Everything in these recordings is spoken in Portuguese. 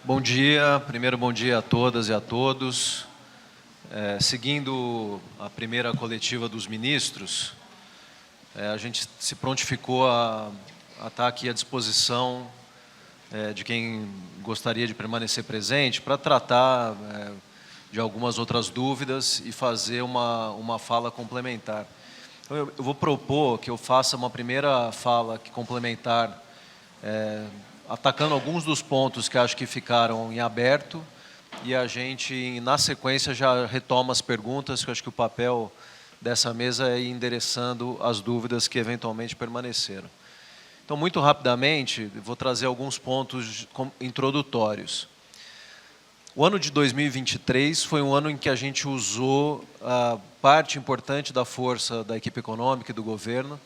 Bom dia, primeiro bom dia a todas e a todos. Seguindo a primeira coletiva dos ministros, a gente se prontificou a estar aqui à disposição de quem gostaria de permanecer presente para tratar de algumas outras dúvidas e fazer uma fala complementar. Então, eu vou propor que eu faça uma primeira fala complementar, atacando alguns dos pontos que acho que ficaram em aberto, e a gente, na sequência, já retoma as perguntas, que eu acho que o papel dessa mesa é ir endereçando as dúvidas que eventualmente permaneceram. Então, muito rapidamente, vou trazer alguns pontos introdutórios. O ano de 2023 foi um ano em que a gente usou a parte importante da força da equipe econômica e do governo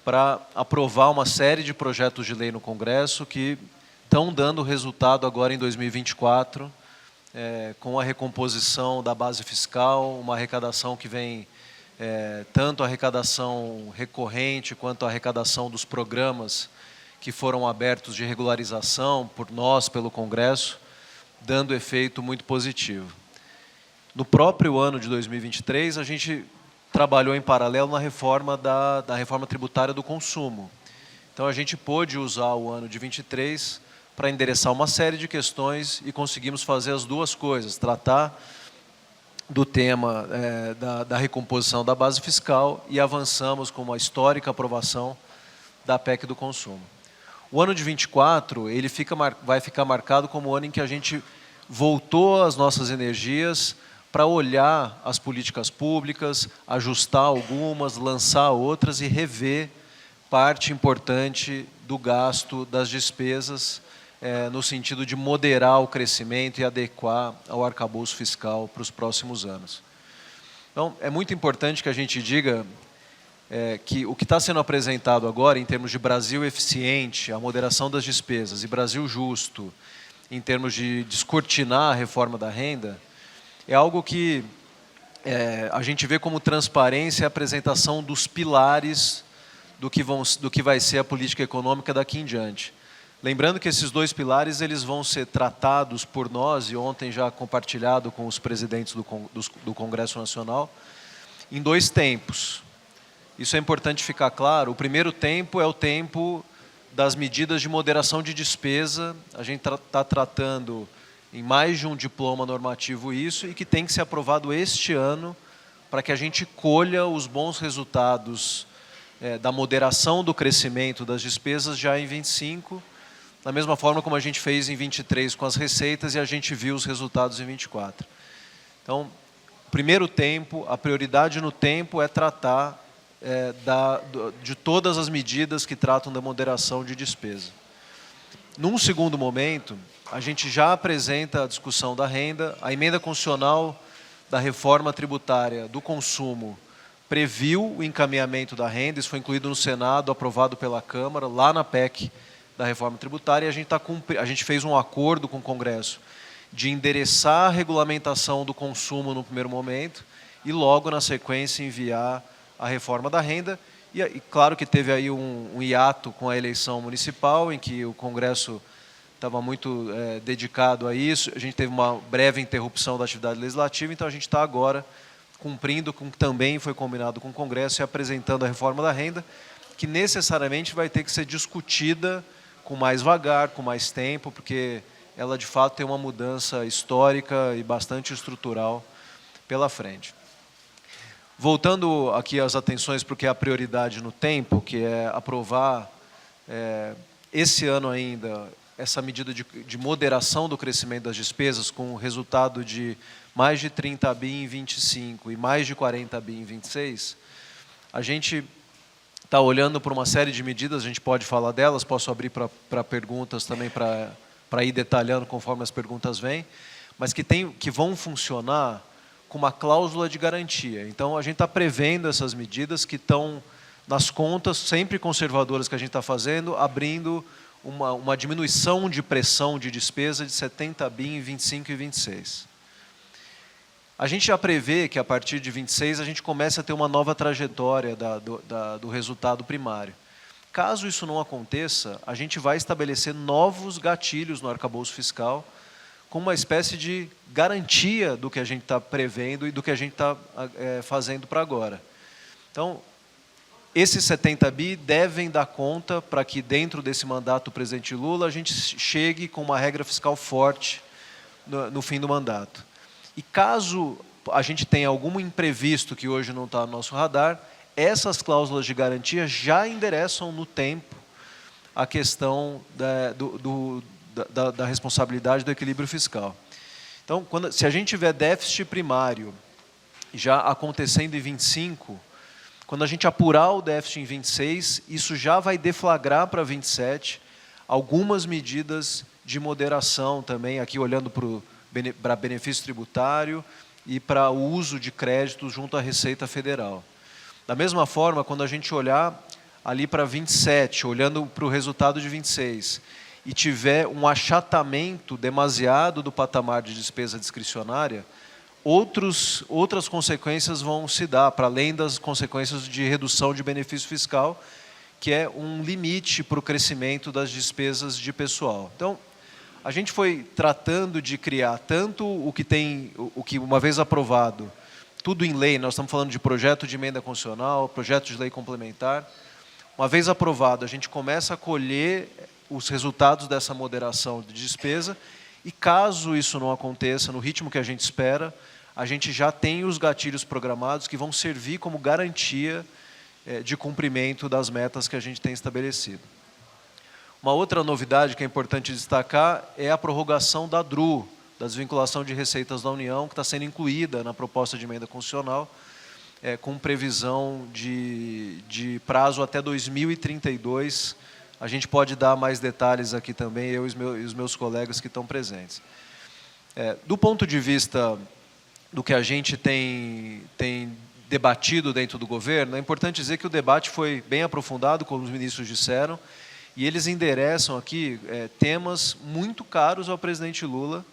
para aprovar uma série de projetos de lei no Congresso que estão dando resultado agora em 2024, com a recomposição da base fiscal, uma arrecadação que vem, tanto a arrecadação recorrente quanto a arrecadação dos programas que foram abertos de regularização por nós, pelo Congresso, dando efeito muito positivo. No próprio ano de 2023, a gente trabalhou em paralelo na reforma da reforma tributária do consumo. Então, a gente pôde usar o ano de 23 para endereçar uma série de questões e conseguimos fazer as duas coisas, tratar do tema da recomposição da base fiscal e avançamos com uma histórica aprovação da PEC do consumo. O ano de 24, ele vai ficar marcado como o ano em que a gente voltou as nossas energias para olhar as políticas públicas, ajustar algumas, lançar outras e rever parte importante do gasto das despesas, no sentido de moderar o crescimento e adequar ao arcabouço fiscal para os próximos anos. Então, é muito importante que a gente diga que o que está sendo apresentado agora, em termos de Brasil eficiente, a moderação das despesas, e Brasil justo, em termos de descortinar a reforma da renda, é algo que a gente vê como transparência a apresentação dos pilares do que vai ser a política econômica daqui em diante. Lembrando que esses dois pilares eles vão ser tratados por nós, e ontem já compartilhado com os presidentes do Congresso Nacional, em dois tempos. Isso é importante ficar claro. O primeiro tempo é o tempo das medidas de moderação de despesa. A gente está tratando em mais de um diploma normativo isso, e que tem que ser aprovado este ano para que a gente colha os bons resultados da moderação do crescimento das despesas já em 25, da mesma forma como a gente fez em 23 com as receitas e a gente viu os resultados em 24. Então, o primeiro tempo, a prioridade no tempo é tratar de todas as medidas que tratam da moderação de despesa. Num segundo momento, a gente já apresenta a discussão da renda. A emenda constitucional da reforma tributária do consumo previu o encaminhamento da renda, isso foi incluído no Senado, aprovado pela Câmara, lá na PEC da reforma tributária, e a gente fez um acordo com o Congresso de endereçar a regulamentação do consumo no primeiro momento e logo na sequência enviar a reforma da renda. E claro que teve aí um hiato com a eleição municipal, em que o Congresso estava muito dedicado a isso. A gente teve uma breve interrupção da atividade legislativa, então a gente está agora cumprindo com o que também foi combinado com o Congresso e apresentando a reforma da renda, que necessariamente vai ter que ser discutida com mais vagar, com mais tempo, porque ela de fato tem uma mudança histórica e bastante estrutural pela frente. Voltando aqui as atenções para o que é a prioridade no tempo, que é aprovar esse ano ainda essa medida de moderação do crescimento das despesas, com o resultado de mais de 30 bi em 25 e mais de 40 bi em 26, a gente está olhando para uma série de medidas, a gente pode falar delas, posso abrir para perguntas também, para ir detalhando conforme as perguntas vêm, mas que vão funcionar com uma cláusula de garantia. Então, a gente está prevendo essas medidas que estão nas contas, sempre conservadoras que a gente está fazendo, abrindo uma diminuição de pressão de despesa de 70 bi em 25 e 26. A gente já prevê que, a partir de 26, a gente comece a ter uma nova trajetória do resultado primário. Caso isso não aconteça, a gente vai estabelecer novos gatilhos no arcabouço fiscal como uma espécie de garantia do que a gente está prevendo e do que a gente está fazendo para agora. Então, esses 70 bi devem dar conta para que, dentro desse mandato do presidente Lula, a gente chegue com uma regra fiscal forte no fim do mandato. E caso a gente tenha algum imprevisto que hoje não está no nosso radar, essas cláusulas de garantia já endereçam no tempo a questão da responsabilidade do equilíbrio fiscal. Então, se a gente tiver déficit primário já acontecendo em 25, quando a gente apurar o déficit em 26, isso já vai deflagrar para 27 algumas medidas de moderação também, aqui olhando para benefício tributário e para o uso de créditos junto à Receita Federal. Da mesma forma, quando a gente olhar ali para 27, olhando para o resultado de 26, e tiver um achatamento demasiado do patamar de despesa discricionária, outras consequências vão se dar, para além das consequências de redução de benefício fiscal, que é um limite para o crescimento das despesas de pessoal. Então, a gente foi tratando de criar tanto o que uma vez aprovado, tudo em lei, nós estamos falando de projeto de emenda constitucional, projeto de lei complementar. Uma vez aprovado, a gente começa a colher os resultados dessa moderação de despesa e, caso isso não aconteça no ritmo que a gente espera, a gente já tem os gatilhos programados que vão servir como garantia de cumprimento das metas que a gente tem estabelecido. Uma outra novidade que é importante destacar é a prorrogação da DRU, da desvinculação de receitas da União, que está sendo incluída na proposta de emenda constitucional, com previsão de prazo até 2032. A gente pode dar mais detalhes aqui também, eu e os meus colegas que estão presentes. Do ponto de vista do que a gente tem debatido dentro do governo, é importante dizer que o debate foi bem aprofundado, como os ministros disseram, e eles endereçam aqui temas muito caros ao presidente Lula,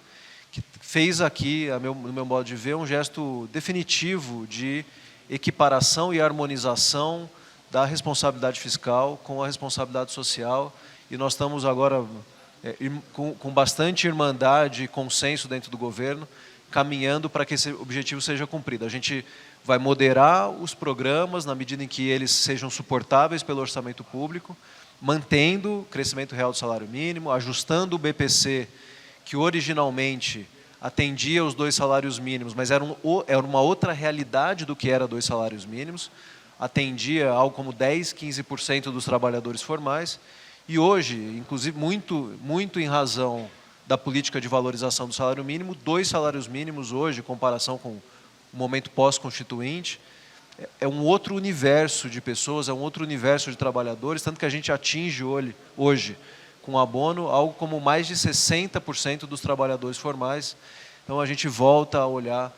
que fez aqui, no meu modo de ver, um gesto definitivo de equiparação e harmonização da responsabilidade fiscal com a responsabilidade social, e nós estamos agora com bastante irmandade e consenso dentro do governo, caminhando para que esse objetivo seja cumprido. A gente vai moderar os programas na medida em que eles sejam suportáveis pelo orçamento público, mantendo o crescimento real do salário mínimo, ajustando o BPC, que originalmente atendia os 2 salários mínimos, mas era uma outra realidade do que era 2 salários mínimos, atendia algo como 10%, 15% dos trabalhadores formais, e hoje, inclusive muito em razão da política de valorização do salário mínimo, 2 salários mínimos hoje, em comparação com o momento pós-constituinte, é um outro universo de pessoas, é um outro universo de trabalhadores, tanto que a gente atinge hoje, com abono, algo como mais de 60% dos trabalhadores formais. Então, a gente volta a olhar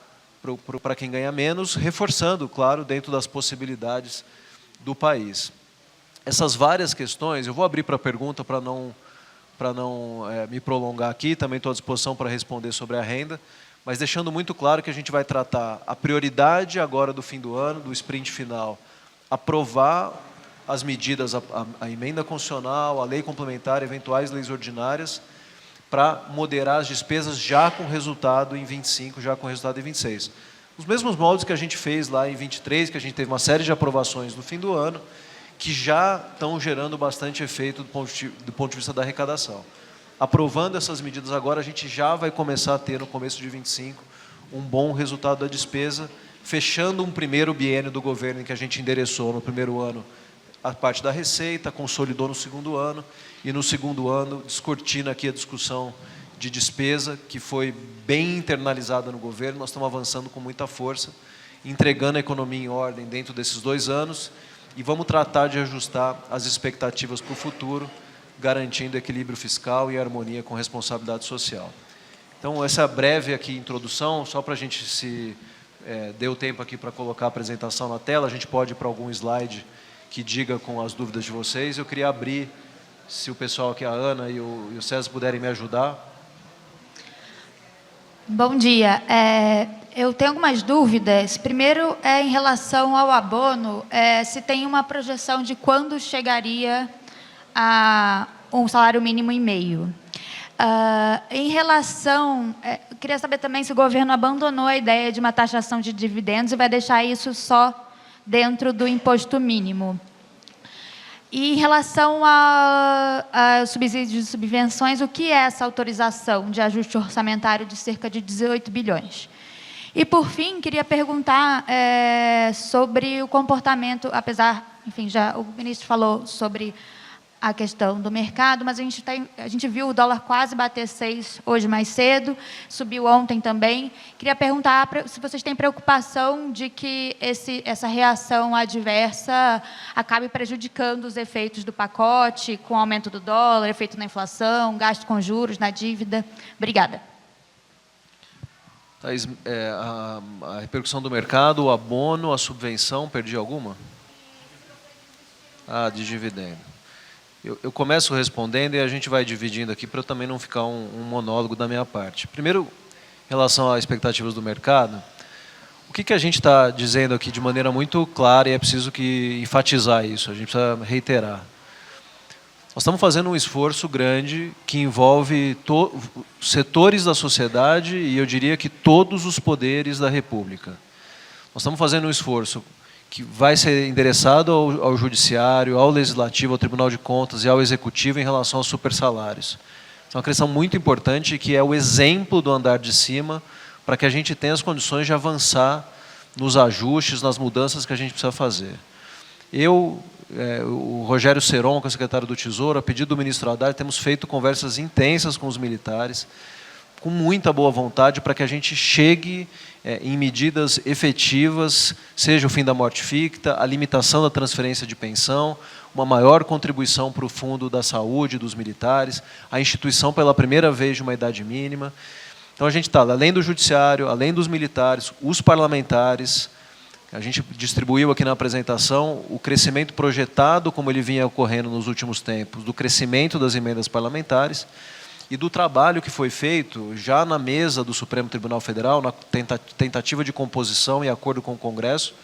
para quem ganha menos, reforçando, claro, dentro das possibilidades do país. Essas várias questões, eu vou abrir para pergunta para não me prolongar aqui, também estou à disposição para responder sobre a renda, mas deixando muito claro que a gente vai tratar a prioridade agora do fim do ano, do sprint final, aprovar as medidas, a emenda constitucional, a lei complementar, eventuais leis ordinárias, para moderar as despesas já com resultado em 25, já com resultado em 26. Os mesmos moldes que a gente fez lá em 23, que a gente teve uma série de aprovações no fim do ano, que já estão gerando bastante efeito do ponto de vista da arrecadação. Aprovando essas medidas agora, a gente já vai começar a ter, no começo de 25, um bom resultado da despesa, fechando um primeiro biênio do governo em que a gente endereçou no primeiro ano a parte da receita, consolidou no segundo ano, e no segundo ano descortina aqui a discussão de despesa, que foi bem internalizada no governo. Nós estamos avançando com muita força, entregando a economia em ordem dentro desses 2 anos, e vamos tratar de ajustar as expectativas para o futuro, garantindo equilíbrio fiscal e harmonia com responsabilidade social. Então, essa breve aqui introdução, só para a gente deu tempo aqui para colocar a apresentação na tela, a gente pode ir para algum slide que diga com as dúvidas de vocês. Eu queria abrir, se o pessoal aqui, a Ana e o César, puderem me ajudar. Bom dia. Eu tenho algumas dúvidas. Primeiro, em relação ao abono, se tem uma projeção de quando chegaria a um salário mínimo e meio. Em relação... eu queria saber também se o governo abandonou a ideia de uma taxação de dividendos e vai deixar isso só dentro do imposto mínimo. E em relação a subsídios e subvenções, o que é essa autorização de ajuste orçamentário de cerca de 18 bilhões? E, por fim, queria perguntar sobre o comportamento, apesar, enfim, já o ministro falou sobre a questão do mercado, mas a gente viu o dólar quase bater 6 hoje mais cedo, subiu ontem também. Queria perguntar se vocês têm preocupação de que essa reação adversa acabe prejudicando os efeitos do pacote, com o aumento do dólar, efeito na inflação, gasto com juros, na dívida. Obrigada. Thaís, a repercussão do mercado, o abono, a subvenção, perdi alguma? De dividendo. Eu começo respondendo e a gente vai dividindo aqui para eu também não ficar um monólogo da minha parte. Primeiro, em relação às expectativas do mercado, o que a gente está dizendo aqui de maneira muito clara, e é preciso enfatizar isso, a gente precisa reiterar. Nós estamos fazendo um esforço grande que envolve setores da sociedade e eu diria que todos os poderes da República. Nós estamos fazendo um esforço que vai ser endereçado ao Judiciário, ao Legislativo, ao Tribunal de Contas e ao Executivo em relação aos supersalários. É uma questão muito importante que é o exemplo do andar de cima para que a gente tenha as condições de avançar nos ajustes, nas mudanças que a gente precisa fazer. O Rogério Seron, que é o secretário do Tesouro, a pedido do ministro Haddad, temos feito conversas intensas com os militares, com muita boa vontade, para que a gente chegue em medidas efetivas, seja o fim da morte ficta, a limitação da transferência de pensão, uma maior contribuição para o fundo da saúde dos militares, a instituição pela primeira vez de uma idade mínima. Então a gente está, além do Judiciário, além dos militares, os parlamentares, a gente distribuiu aqui na apresentação o crescimento projetado, como ele vinha ocorrendo nos últimos tempos, do crescimento das emendas parlamentares, e do trabalho que foi feito já na mesa do Supremo Tribunal Federal, na tentativa de composição e acordo com o Congresso,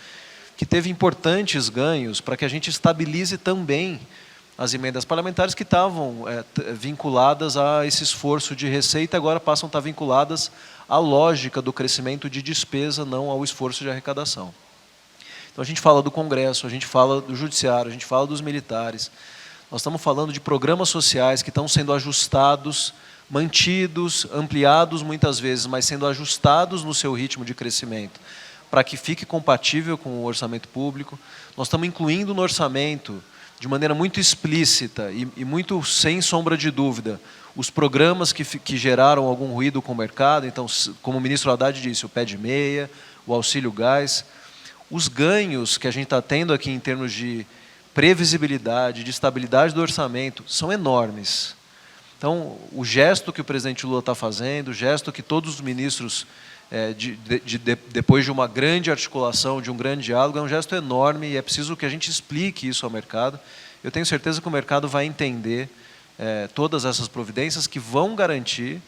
que teve importantes ganhos para que a gente estabilize também as emendas parlamentares que estavam vinculadas a esse esforço de receita, agora passam a estar vinculadas à lógica do crescimento de despesa, não ao esforço de arrecadação. Então a gente fala do Congresso, a gente fala do Judiciário, a gente fala dos militares. Nós estamos falando de programas sociais que estão sendo ajustados, mantidos, ampliados muitas vezes, mas sendo ajustados no seu ritmo de crescimento, para que fique compatível com o orçamento público. Nós estamos incluindo no orçamento, de maneira muito explícita e muito sem sombra de dúvida, os programas que geraram algum ruído com o mercado. Então, como o ministro Haddad disse, o pé de meia, o auxílio gás. Os ganhos que a gente está tendo aqui em termos de previsibilidade, de estabilidade do orçamento, são enormes. Então, o gesto que o presidente Lula está fazendo, o gesto que todos os ministros, depois de uma grande articulação, de um grande diálogo, é um gesto enorme e é preciso que a gente explique isso ao mercado. Eu tenho certeza que o mercado vai entender todas essas providências que vão garantir,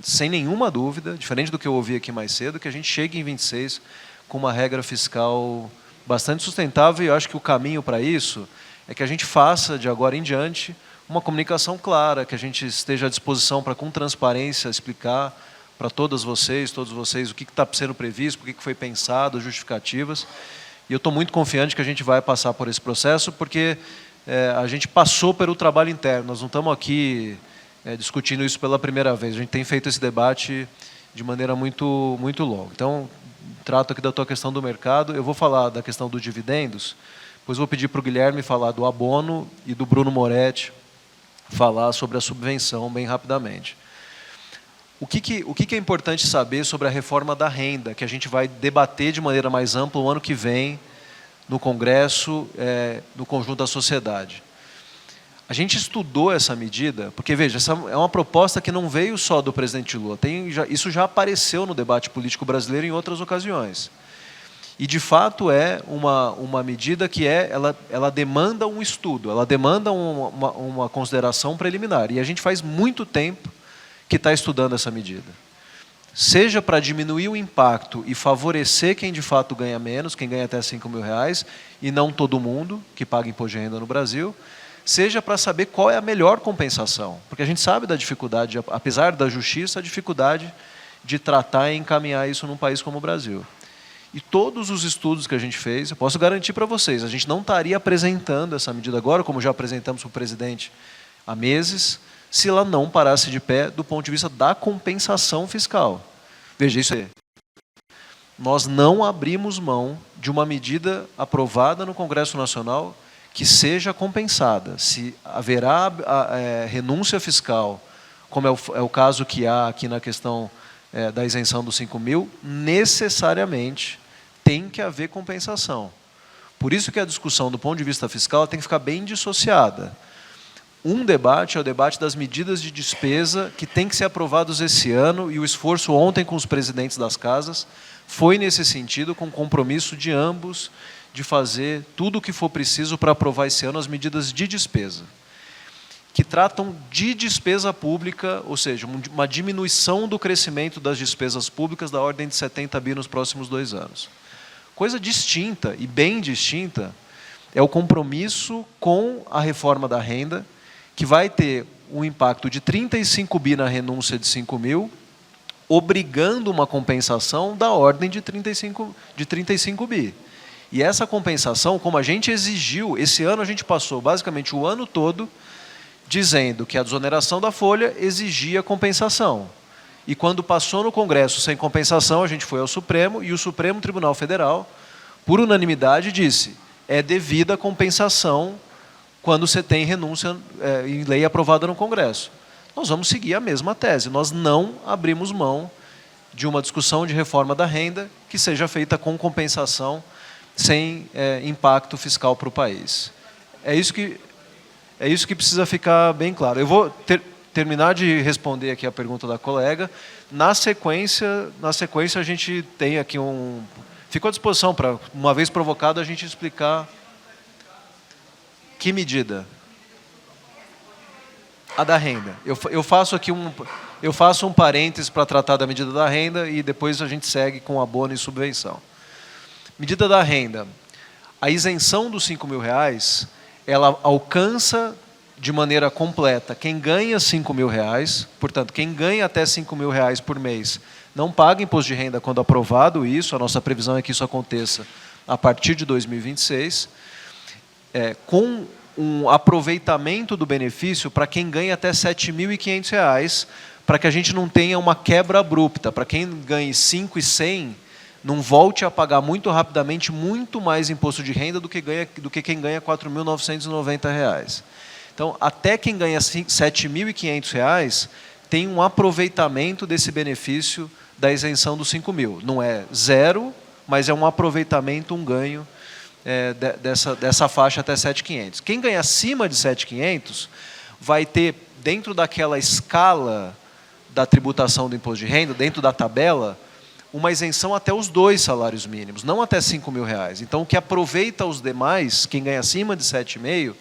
sem nenhuma dúvida, diferente do que eu ouvi aqui mais cedo, que a gente chegue em 26 com uma regra fiscal bastante sustentável, e eu acho que o caminho para isso é que a gente faça, de agora em diante, uma comunicação clara, que a gente esteja à disposição para, com transparência, explicar para todos vocês, o que está sendo previsto, o que foi pensado, as justificativas. E eu estou muito confiante que a gente vai passar por esse processo, porque a gente passou pelo trabalho interno, nós não estamos aqui discutindo isso pela primeira vez, a gente tem feito esse debate de maneira muito, muito longa. Então, trato aqui da tua questão do mercado, eu vou falar da questão dos dividendos, depois vou pedir para o Guilherme falar do abono e do Bruno Moretti falar sobre a subvenção bem rapidamente. O que é importante saber sobre a reforma da renda, que a gente vai debater de maneira mais ampla o ano que vem no Congresso, no conjunto da sociedade. A gente estudou essa medida, porque, veja, essa é uma proposta que não veio só do presidente Lula, isso já apareceu no debate político brasileiro em outras ocasiões. E, de fato, é uma medida que ela demanda um estudo, ela demanda uma consideração preliminar. E a gente faz muito tempo que está estudando essa medida. Seja para diminuir o impacto e favorecer quem, de fato, ganha menos, quem ganha até R$5.000, e não todo mundo que paga imposto de renda no Brasil, seja para saber qual é a melhor compensação. Porque a gente sabe da dificuldade, apesar da justiça, a dificuldade de tratar e encaminhar isso num país como o Brasil. E todos os estudos que a gente fez, eu posso garantir para vocês, a gente não estaria apresentando essa medida agora, como já apresentamos para o presidente há meses, se ela não parasse de pé do ponto de vista da compensação fiscal. Veja, isso aí. Nós não abrimos mão de uma medida aprovada no Congresso Nacional que seja compensada. Se haverá renúncia fiscal, como é o caso que há aqui na questão da isenção dos 5 mil, necessariamente tem que haver compensação. Por isso que a discussão do ponto de vista fiscal tem que ficar bem dissociada. Um debate é o debate das medidas de despesa que tem que ser aprovados esse ano, e o esforço ontem com os presidentes das casas foi nesse sentido, com compromisso de ambos, de fazer tudo o que for preciso para aprovar esse ano as medidas de despesa, que tratam de despesa pública, ou seja, uma diminuição do crescimento das despesas públicas da ordem de 70 bi nos próximos 2 anos. Coisa distinta, e bem distinta, é o compromisso com a reforma da renda, que vai ter um impacto de 35 bi na renúncia de 5 mil, obrigando uma compensação da ordem de 35 bi. E essa compensação, como a gente exigiu, esse ano a gente passou basicamente o ano todo dizendo que a desoneração da folha exigia compensação. E quando passou no Congresso sem compensação, a gente foi ao Supremo, e o Supremo Tribunal Federal, por unanimidade, disse: é devida a compensação quando você tem renúncia em lei aprovada no Congresso. Nós vamos seguir a mesma tese. Nós não abrimos mão de uma discussão de reforma da renda que seja feita com compensação, sem impacto fiscal para o país. É isso que precisa ficar bem claro. Eu vou terminar de responder aqui a pergunta da colega. Na sequência a gente tem aqui fico à disposição para, uma vez provocado, a gente explicar que medida. A da renda. Eu faço aqui um parênteses para tratar da medida da renda e depois a gente segue com abono e subvenção. Medida da renda. A isenção dos 5 mil reais, ela alcança de maneira completa quem ganha 5 mil reais, portanto, quem ganha até 5 mil reais por mês não paga imposto de renda quando aprovado isso, a nossa previsão é que isso aconteça a partir de 2026, com um aproveitamento do benefício para quem ganha até R$ 7.500, para que a gente não tenha uma quebra abrupta, para quem ganhe 5.100, não volte a pagar muito rapidamente muito mais imposto de renda do que quem ganha R$ 4.990. Então, até quem ganha R$ 7.500 tem um aproveitamento desse benefício da isenção dos 5 mil. Não é zero, mas é um aproveitamento, um ganho dessa faixa até 7.500. Quem ganha acima de 7.500 vai ter, dentro daquela escala da tributação do imposto de renda, dentro da tabela, uma isenção até os 2 salários mínimos, não até 5 mil reais. Então, o que aproveita os demais, quem ganha acima de 7,5,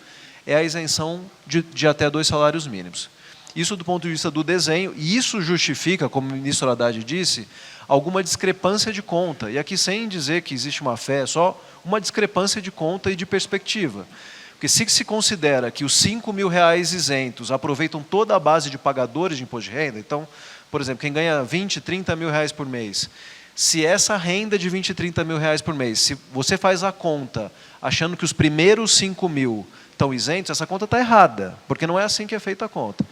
é a isenção de até 2 salários mínimos. Isso do ponto de vista do desenho, e isso justifica, como o ministro Haddad disse, alguma discrepância de conta. E aqui, sem dizer que existe uma fé, só uma discrepância de conta e de perspectiva. Porque se considera que os 5 mil reais isentos aproveitam toda a base de pagadores de imposto de renda, então, por exemplo, quem ganha 20, 30 mil reais por mês, se essa renda de 20, 30 mil reais por mês, se você faz a conta achando que os primeiros 5 mil estão isentos, essa conta está errada, porque não é assim que é feita a conta.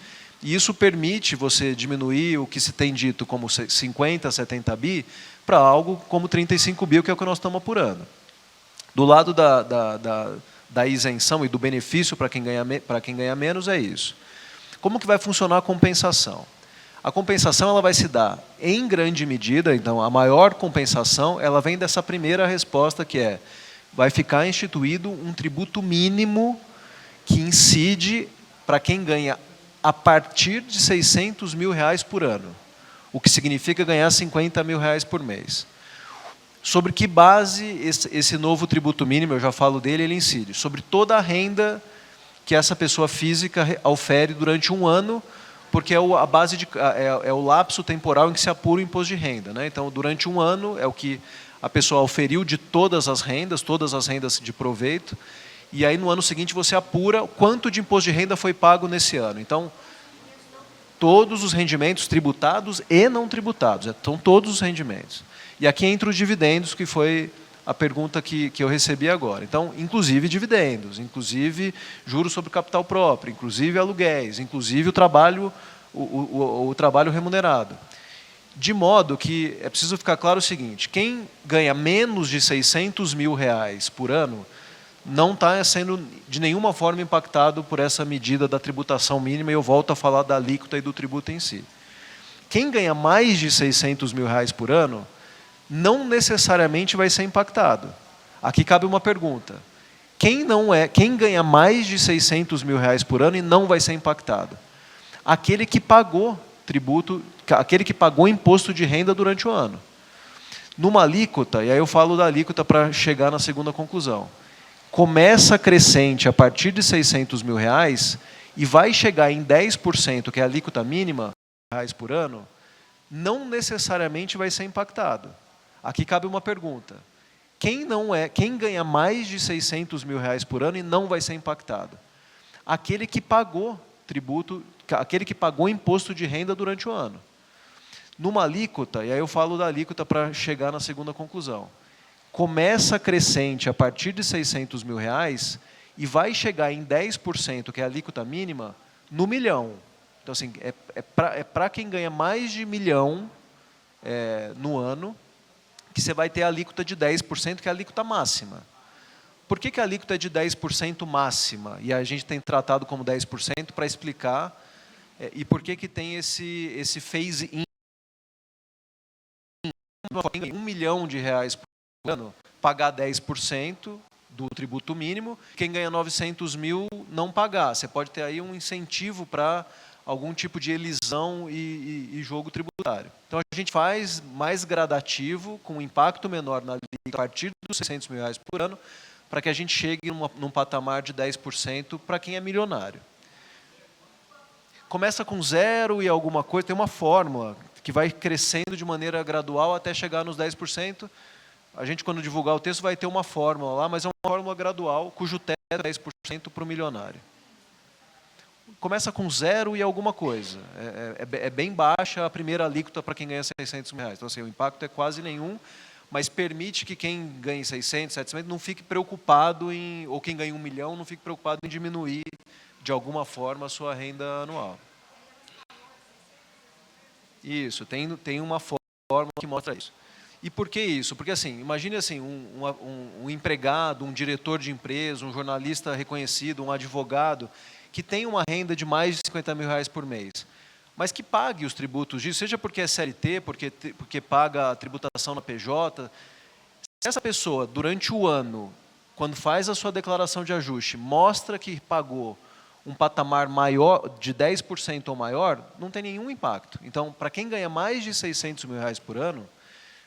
E isso permite você diminuir o que se tem dito como 50, 70 bi, para algo como 35 bi, que é o que nós estamos apurando. Do lado da isenção e do benefício para quem ganha menos, é isso. Como que vai funcionar a compensação? A compensação ela vai se dar em grande medida, então a maior compensação ela vem dessa primeira resposta, que vai ficar instituído um tributo mínimo que incide para quem ganha a partir de 600 mil reais por ano, o que significa ganhar 50 mil reais por mês. Sobre que base esse novo tributo mínimo, eu já falo dele, ele incide? Sobre toda a renda que essa pessoa física aufere durante um ano, porque é o lapso temporal em que se apura o imposto de renda, né? Então, durante um ano, é o que a pessoa auferiu de todas as rendas de proveito, e aí no ano seguinte você apura quanto de imposto de renda foi pago nesse ano. Então, todos os rendimentos tributados e não tributados, são todos os rendimentos. E aqui entra os dividendos, que foi a pergunta que eu recebi agora. Então, inclusive dividendos, inclusive juros sobre capital próprio, inclusive aluguéis, inclusive o trabalho remunerado. De modo que é preciso ficar claro o seguinte: quem ganha menos de R$600 mil por ano não está sendo de nenhuma forma impactado por essa medida da tributação mínima, e eu volto a falar da alíquota e do tributo em si. Quem ganha mais de R$600 mil por ano não necessariamente vai ser impactado. Aqui cabe uma pergunta: quem ganha mais de R$600 mil por ano e não vai ser impactado? Aquele que pagou tributo, aquele que pagou imposto de renda durante o ano. Numa alíquota, e aí eu falo da alíquota para chegar na segunda conclusão, começa crescente a partir de R$600 mil e vai chegar em 10%, que é a alíquota mínima, reais por ano, não necessariamente vai ser impactado. Aqui cabe uma pergunta: quem ganha mais de R$600 mil por ano e não vai ser impactado? Aquele que pagou tributo, aquele que pagou imposto de renda durante o ano. Numa alíquota, e aí eu falo da alíquota para chegar na segunda conclusão, começa crescente a partir de R$600 mil e vai chegar em 10%, que é a alíquota mínima, no milhão. Então, assim, é para quem ganha mais de R$1 milhão no ano, que você vai ter a alíquota de 10%, que é a alíquota máxima. Por que a alíquota é de 10% máxima? E a gente tem tratado como 10% para explicar e por que tem esse phase-in. R$1 milhão por ano, pagar 10% do tributo mínimo, quem ganha 900 mil não pagar. Você pode ter aí um incentivo para algum tipo de elisão e jogo tributário. Então, a gente faz mais gradativo, com um impacto menor na alíquota a partir dos R$600 mil por ano, para que a gente chegue num patamar de 10% para quem é milionário. Começa com zero e alguma coisa, tem uma fórmula que vai crescendo de maneira gradual até chegar nos 10%. A gente, quando divulgar o texto, vai ter uma fórmula lá, mas é uma fórmula gradual, cujo teto é 10% para o milionário. Começa com zero e alguma coisa. É bem baixa a primeira alíquota para quem ganha R$600 mil. Então, assim, o impacto é quase nenhum, mas permite que quem ganhe 600, 700 não fique preocupado ou quem ganha R$1 milhão não fique preocupado em diminuir de alguma forma a sua renda anual. Isso, tem uma forma que mostra isso. E por que isso? Porque, assim, imagine assim, um empregado, um diretor de empresa, um jornalista reconhecido, um advogado, que tem uma renda de mais de R$50 mil por mês, mas que pague os tributos disso, seja porque é CLT, porque paga a tributação na PJ. Se essa pessoa, durante o ano, quando faz a sua declaração de ajuste, mostra que pagou um patamar maior, de 10% ou maior, não tem nenhum impacto. Então, para quem ganha mais de R$600 mil por ano,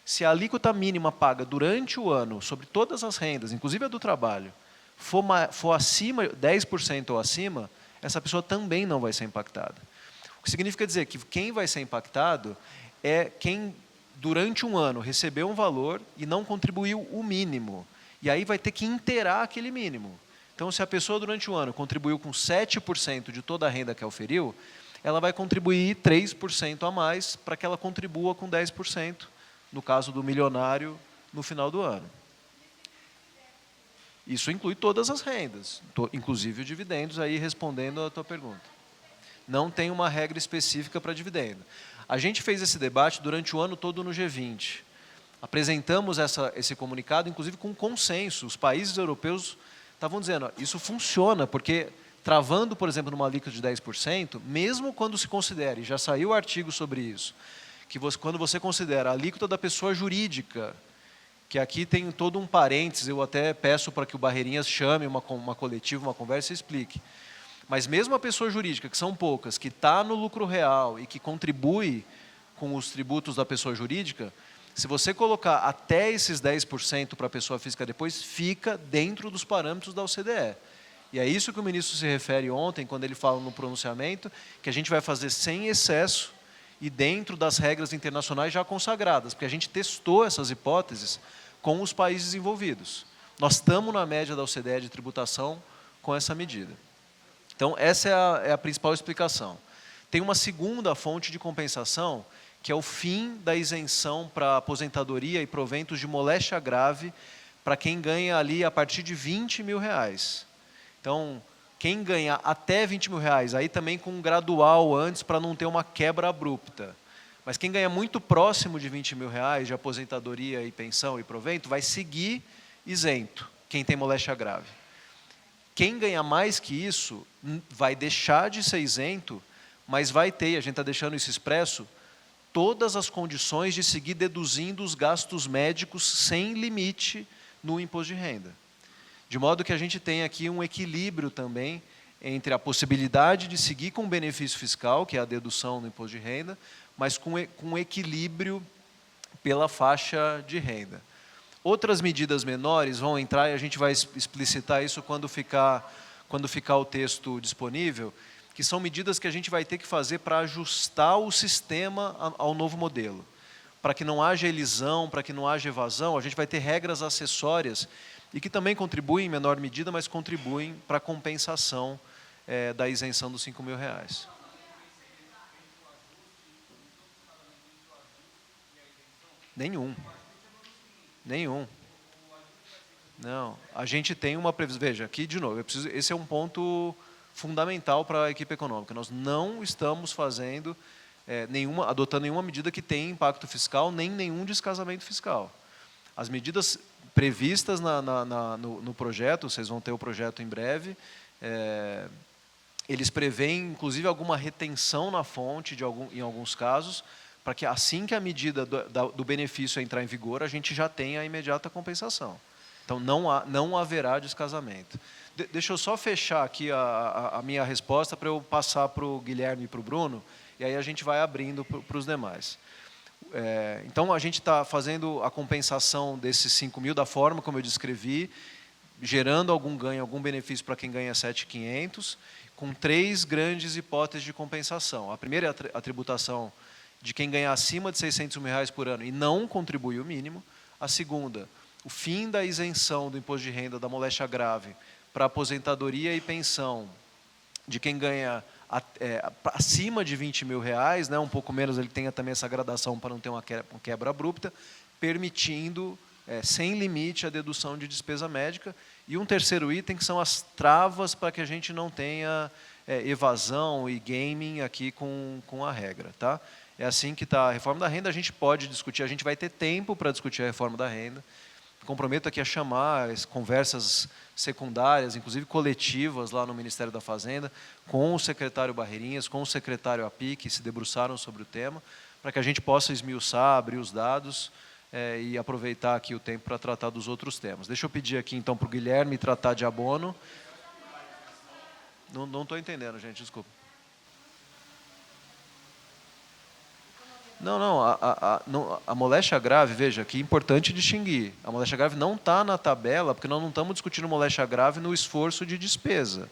se a alíquota mínima paga durante o ano, sobre todas as rendas, inclusive a do trabalho, for acima, 10% ou acima, essa pessoa também não vai ser impactada. O que significa dizer que quem vai ser impactado é quem, durante um ano, recebeu um valor e não contribuiu o mínimo. E aí vai ter que inteirar aquele mínimo. Então, se a pessoa, durante o ano, contribuiu com 7% de toda a renda que auferiu, ela vai contribuir 3% a mais para que ela contribua com 10%, no caso do milionário, no final do ano. Isso inclui todas as rendas, inclusive os dividendos, aí respondendo a tua pergunta. Não tem uma regra específica para dividendo. A gente fez esse debate durante o ano todo no G20. Apresentamos esse comunicado, inclusive com consenso. Os países europeus estavam dizendo, ó, isso funciona, porque travando, por exemplo, numa alíquota de 10%, mesmo quando se considere, já saiu o artigo sobre isso, que quando você considera a alíquota da pessoa jurídica, que aqui tem todo um parênteses, eu até peço para que o Barreirinhas chame uma coletiva, uma conversa e explique. Mas mesmo a pessoa jurídica, que são poucas, que está no lucro real e que contribui com os tributos da pessoa jurídica, se você colocar até esses 10% para a pessoa física depois, fica dentro dos parâmetros da OCDE. E é isso que o ministro se refere ontem, quando ele fala no pronunciamento, que a gente vai fazer sem excesso e dentro das regras internacionais já consagradas, porque a gente testou essas hipóteses com os países envolvidos. Nós estamos na média da OCDE de tributação com essa medida. Então, essa é a principal explicação. Tem uma segunda fonte de compensação, que é o fim da isenção para aposentadoria e proventos de moléstia grave para quem ganha ali a partir de R$20 mil. Então, quem ganha até R$20 mil, aí também com um gradual antes para não ter uma quebra abrupta. Mas quem ganha muito próximo de R$20 mil de aposentadoria e pensão e provento vai seguir isento, quem tem moléstia grave. Quem ganha mais que isso vai deixar de ser isento, mas vai ter, a gente está deixando isso expresso, todas as condições de seguir deduzindo os gastos médicos sem limite no imposto de renda. De modo que a gente tem aqui um equilíbrio também entre a possibilidade de seguir com benefício fiscal, que é a dedução do imposto de renda, mas com equilíbrio pela faixa de renda. Outras medidas menores vão entrar, e a gente vai explicitar isso quando ficar o texto disponível, que são medidas que a gente vai ter que fazer para ajustar o sistema ao novo modelo. Para que não haja elisão, para que não haja evasão, a gente vai ter regras acessórias e que também contribuem em menor medida, mas contribuem para a compensação da isenção dos R$5 mil. Nenhum. Não, a gente tem uma previsão. Veja, aqui de novo, esse é um ponto fundamental para a equipe econômica. Nós não estamos fazendo adotando nenhuma medida que tenha impacto fiscal, nem nenhum descasamento fiscal. As medidas previstas no projeto, vocês vão ter o projeto em breve, eles prevêem, inclusive, alguma retenção na fonte em alguns casos, para que assim que a medida do benefício entrar em vigor, a gente já tenha a imediata compensação. Então, não haverá descasamento. Deixa eu só fechar aqui a minha resposta para eu passar para o Guilherme e para o Bruno, e aí a gente vai abrindo para os demais. Então, a gente está fazendo a compensação desses 5 mil da forma como eu descrevi, gerando algum ganho, algum benefício para quem ganha 7.500, com 3 grandes hipóteses de compensação. A primeira é a tributação de quem ganha acima de R$600 mil por ano e não contribui o mínimo. A segunda, o fim da isenção do imposto de renda da moléstia grave para aposentadoria e pensão de quem ganha acima de R$20 mil, né, um pouco menos, ele tenha também essa gradação para não ter uma quebra abrupta, permitindo, sem limite, a dedução de despesa médica. E um terceiro item, que são as travas para que a gente não tenha evasão e gaming aqui com a regra. Tá? É assim que está a reforma da renda, a gente pode discutir, a gente vai ter tempo para discutir a reforma da renda. Comprometo aqui a chamar conversas secundárias, inclusive coletivas, lá no Ministério da Fazenda, com o secretário Barreirinhas, com o secretário Api, que se debruçaram sobre o tema, para que a gente possa esmiuçar, abrir os dados e aproveitar aqui o tempo para tratar dos outros temas. Deixa eu pedir aqui, então, para o Guilherme tratar de abono. Não estou entendendo, gente, desculpa. Não, a moléstia grave, veja, que é importante distinguir. A moléstia grave não está na tabela, porque nós não estamos discutindo moléstia grave no esforço de despesa.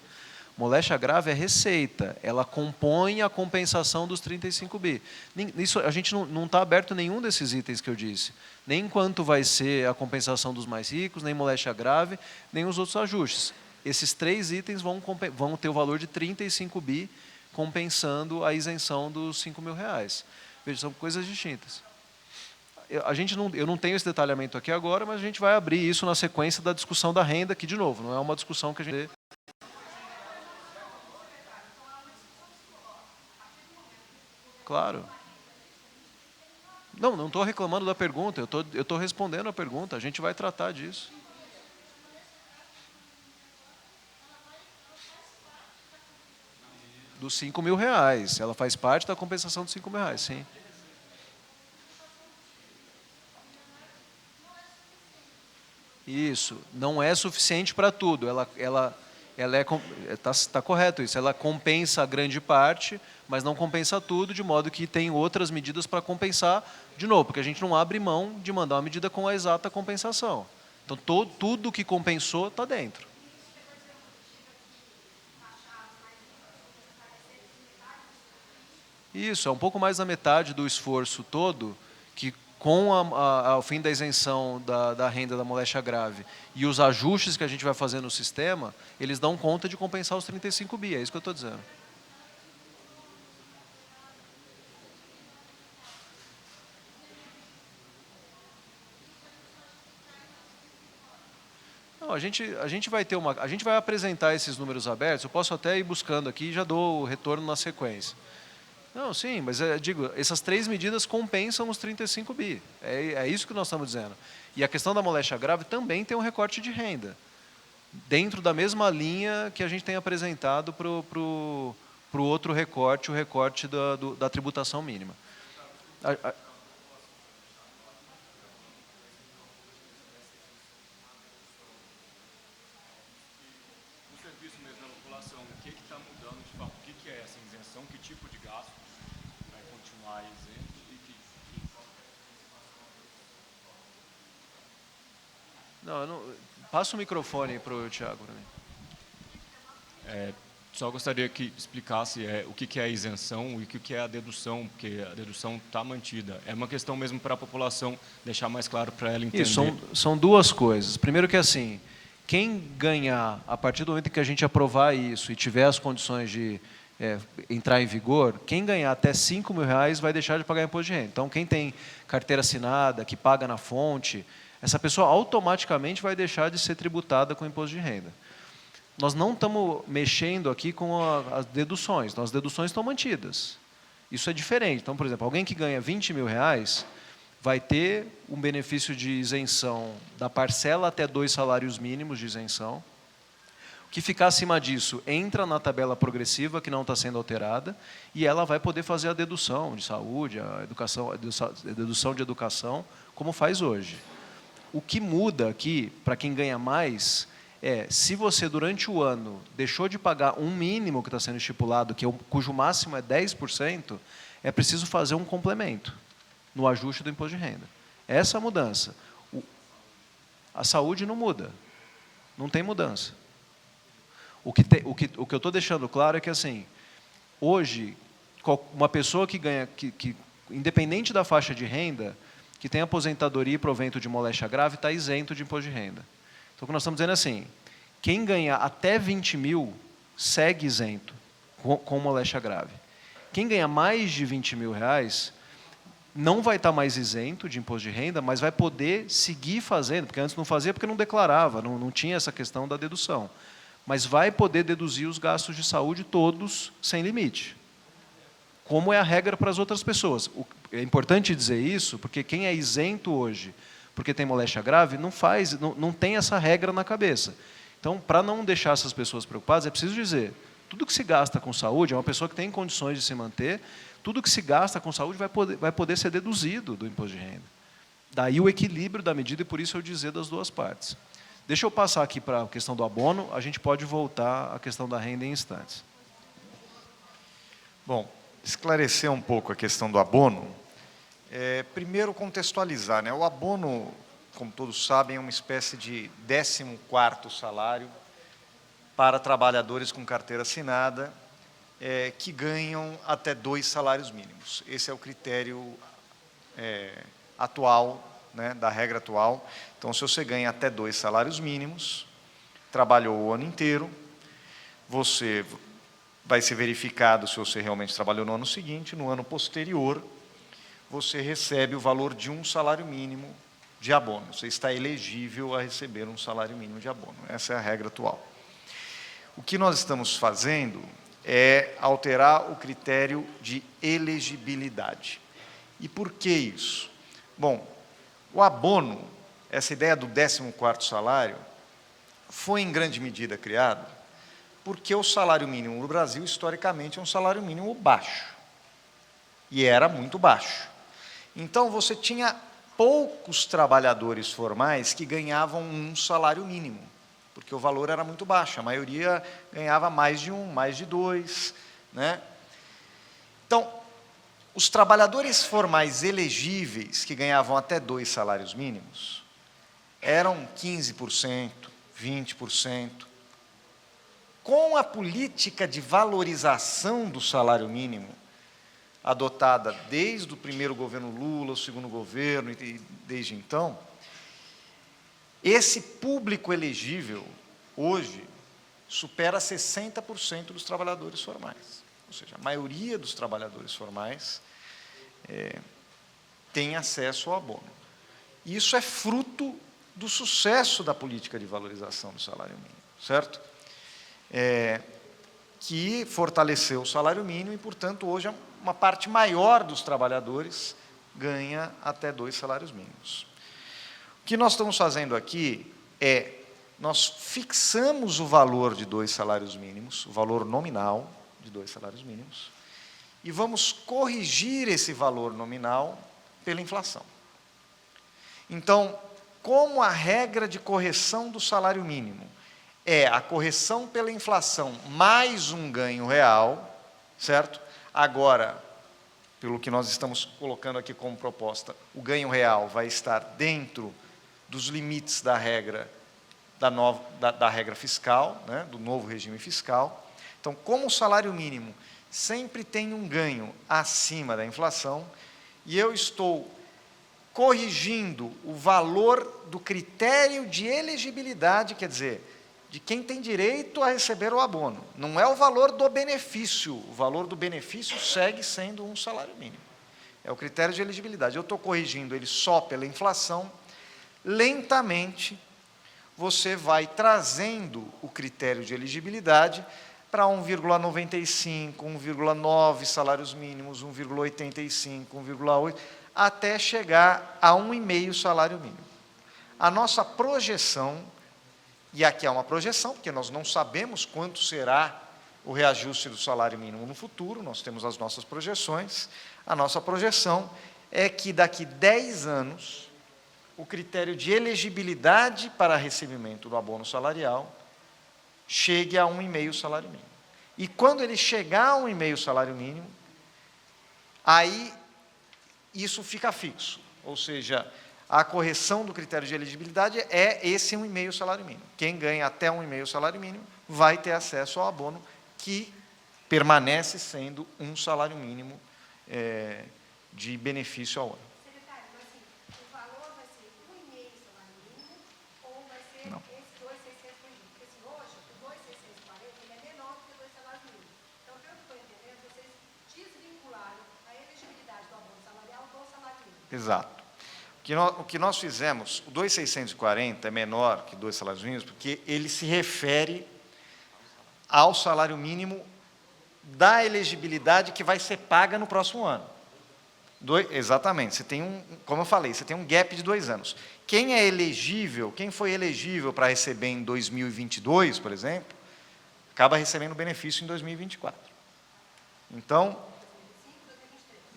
Moléstia grave é receita, ela compõe a compensação dos 35 bi. Isso, a gente não está aberto nenhum desses itens que eu disse. Nem quanto vai ser a compensação dos mais ricos, nem moléstia grave, nem os outros ajustes. Esses 3 itens vão ter o valor de 35 bi, compensando a isenção dos R$5 mil. Veja, são coisas distintas. Eu não tenho esse detalhamento aqui agora, mas a gente vai abrir isso na sequência da discussão da renda, que, de novo, não é uma discussão que a gente... Claro. Não estou reclamando da pergunta, eu estou respondendo a pergunta, a gente vai tratar disso. Dos R$5 mil, ela faz parte da compensação dos R$5 mil, sim. Isso, não é suficiente para tudo, está correto isso, ela compensa a grande parte, mas não compensa tudo, de modo que tem outras medidas para compensar, de novo, porque a gente não abre mão de mandar uma medida com a exata compensação. Então, tudo que compensou está dentro. Isso, é um pouco mais da metade do esforço todo, que com o fim da isenção da renda da moléstia grave e os ajustes que a gente vai fazer no sistema, eles dão conta de compensar os 35 bi, é isso que eu estou dizendo. Não, a gente vai ter a gente vai apresentar esses números abertos, eu posso até ir buscando aqui e já dou o retorno na sequência. Não, sim, mas digo, essas 3 medidas compensam os 35 bi. É isso que nós estamos dizendo. E a questão da moléstia grave também tem um recorte de renda, dentro da mesma linha que a gente tem apresentado para o outro recorte, o recorte da tributação mínima. Que tipo de gasto vai continuar isento e que... Não, passa o microfone para o Thiago. Só gostaria que explicasse o que é a isenção e o que é a dedução, porque a dedução está mantida. É uma questão mesmo para a população, deixar mais claro para ela entender. Isso, são duas coisas. Primeiro que assim, quem ganhar, a partir do momento em que a gente aprovar isso e tiver as condições de entrar em vigor, quem ganhar até R$5.000 vai deixar de pagar imposto de renda. Então, quem tem carteira assinada, que paga na fonte, essa pessoa automaticamente vai deixar de ser tributada com imposto de renda. Nós não estamos mexendo aqui com as deduções, então as deduções estão mantidas. Isso é diferente. Então, por exemplo, alguém que ganha R$20.000 vai ter um benefício de isenção da parcela até 2 salários mínimos de isenção. O que ficar acima disso entra na tabela progressiva, que não está sendo alterada, e ela vai poder fazer a dedução de saúde, a dedução de educação, como faz hoje. O que muda aqui, para quem ganha mais, se você durante o ano deixou de pagar um mínimo que está sendo estipulado, cujo máximo é 10%, é preciso fazer um complemento no ajuste do imposto de renda. Essa mudança. A saúde não muda, não tem mudança. O que eu estou deixando claro é que, assim, hoje, uma pessoa que ganha, independente da faixa de renda, que tem aposentadoria e provento de moléstia grave, está isento de imposto de renda. Então, o que nós estamos dizendo é assim, quem ganhar até 20 mil, segue isento com moléstia grave. Quem ganha mais de R$20.000, não vai estar mais isento de imposto de renda, mas vai poder seguir fazendo, porque antes não fazia porque não declarava, não tinha essa questão da dedução. Mas vai poder deduzir os gastos de saúde todos sem limite, como é a regra para as outras pessoas. É importante dizer isso, porque quem é isento hoje, porque tem moléstia grave, não tem essa regra na cabeça. Então, para não deixar essas pessoas preocupadas, é preciso dizer, tudo que se gasta com saúde, é uma pessoa que tem condições de se manter, tudo que se gasta com saúde vai poder ser deduzido do imposto de renda. Daí o equilíbrio da medida, e por isso eu dizer das duas partes. Deixa eu passar aqui para a questão do abono, a gente pode voltar à questão da renda em instantes. Bom, esclarecer um pouco a questão do abono, primeiro contextualizar, né? O abono, como todos sabem, é uma espécie de 14º salário para trabalhadores com carteira assinada que ganham até 2 salários mínimos. Esse é o critério atual, né, da regra atual. Então, se você ganha até 2 salários mínimos, trabalhou o ano inteiro, você vai ser verificado se você realmente trabalhou no ano seguinte, no ano posterior, você recebe o valor de 1 salário mínimo de abono. Você está elegível a receber 1 salário mínimo de abono. Essa é a regra atual. O que nós estamos fazendo é alterar o critério de elegibilidade. E por que isso? Bom, o abono, essa ideia do 14º salário, foi em grande medida criado porque o salário mínimo no Brasil, historicamente, é um salário mínimo baixo. E era muito baixo. Então, você tinha poucos trabalhadores formais que ganhavam 1 salário mínimo, porque o valor era muito baixo. A maioria ganhava mais de 1, mais de 2, né? Então, os trabalhadores formais elegíveis, que ganhavam até 2 salários mínimos, eram 15%, 20%. Com a política de valorização do salário mínimo, adotada desde o primeiro governo Lula, o segundo governo e desde então, esse público elegível, hoje, supera 60% dos trabalhadores formais. Ou seja, a maioria dos trabalhadores formais tem acesso ao abono. Isso é fruto do sucesso da política de valorização do salário mínimo, certo? Que fortaleceu o salário mínimo e, portanto, hoje uma parte maior dos trabalhadores ganha até 2 salários mínimos. O que nós estamos fazendo aqui nós fixamos o valor de 2 salários mínimos, o valor nominal de 2 salários mínimos, e vamos corrigir esse valor nominal pela inflação. Então, como a regra de correção do salário mínimo é a correção pela inflação mais um ganho real, certo? Agora, pelo que nós estamos colocando aqui como proposta, o ganho real vai estar dentro dos limites da regra da regra fiscal, né, do novo regime fiscal. Então, como o salário mínimo sempre tem um ganho acima da inflação, e eu estou corrigindo o valor do critério de elegibilidade, quer dizer, de quem tem direito a receber o abono. Não é o valor do benefício, o valor do benefício segue sendo um salário mínimo. É o critério de elegibilidade. Eu estou corrigindo ele só pela inflação. Lentamente, você vai trazendo o critério de elegibilidade para 1,95, 1,9 salários mínimos, 1,85, 1,8, até chegar a 1,5 salário mínimo. A nossa projeção, e aqui é uma projeção, porque nós não sabemos quanto será o reajuste do salário mínimo no futuro, nós temos as nossas projeções, a nossa projeção é que daqui 10 anos, o critério de elegibilidade para recebimento do abono salarial chegue a 1,5 salário mínimo. E quando ele chegar a 1,5 salário mínimo, aí isso fica fixo, ou seja, a correção do critério de elegibilidade é esse 1,5 salário mínimo. Quem ganha até 1,5 salário mínimo vai ter acesso ao abono, que permanece sendo um salário mínimo de benefício ao ano. Secretário, mas assim, o valor vai ser 1,5 salário mínimo ou vai ser Não. esse 2.600 por dia? Porque assim, hoje, o 2.640 ele é menor do que 2 salários mínimos. Então, pelo que eu estou entendendo, vocês desvincularam a elegibilidade do abono salarial do salário mínimo. Exato. O que nós fizemos, o 2.640 é menor que 2 salários mínimos, porque ele se refere ao salário mínimo da elegibilidade que vai ser paga no próximo ano. Exatamente, você tem como eu falei, você tem um gap de 2 anos. Quem é elegível, quem foi elegível para receber em 2022, por exemplo, acaba recebendo benefício em 2024. Então,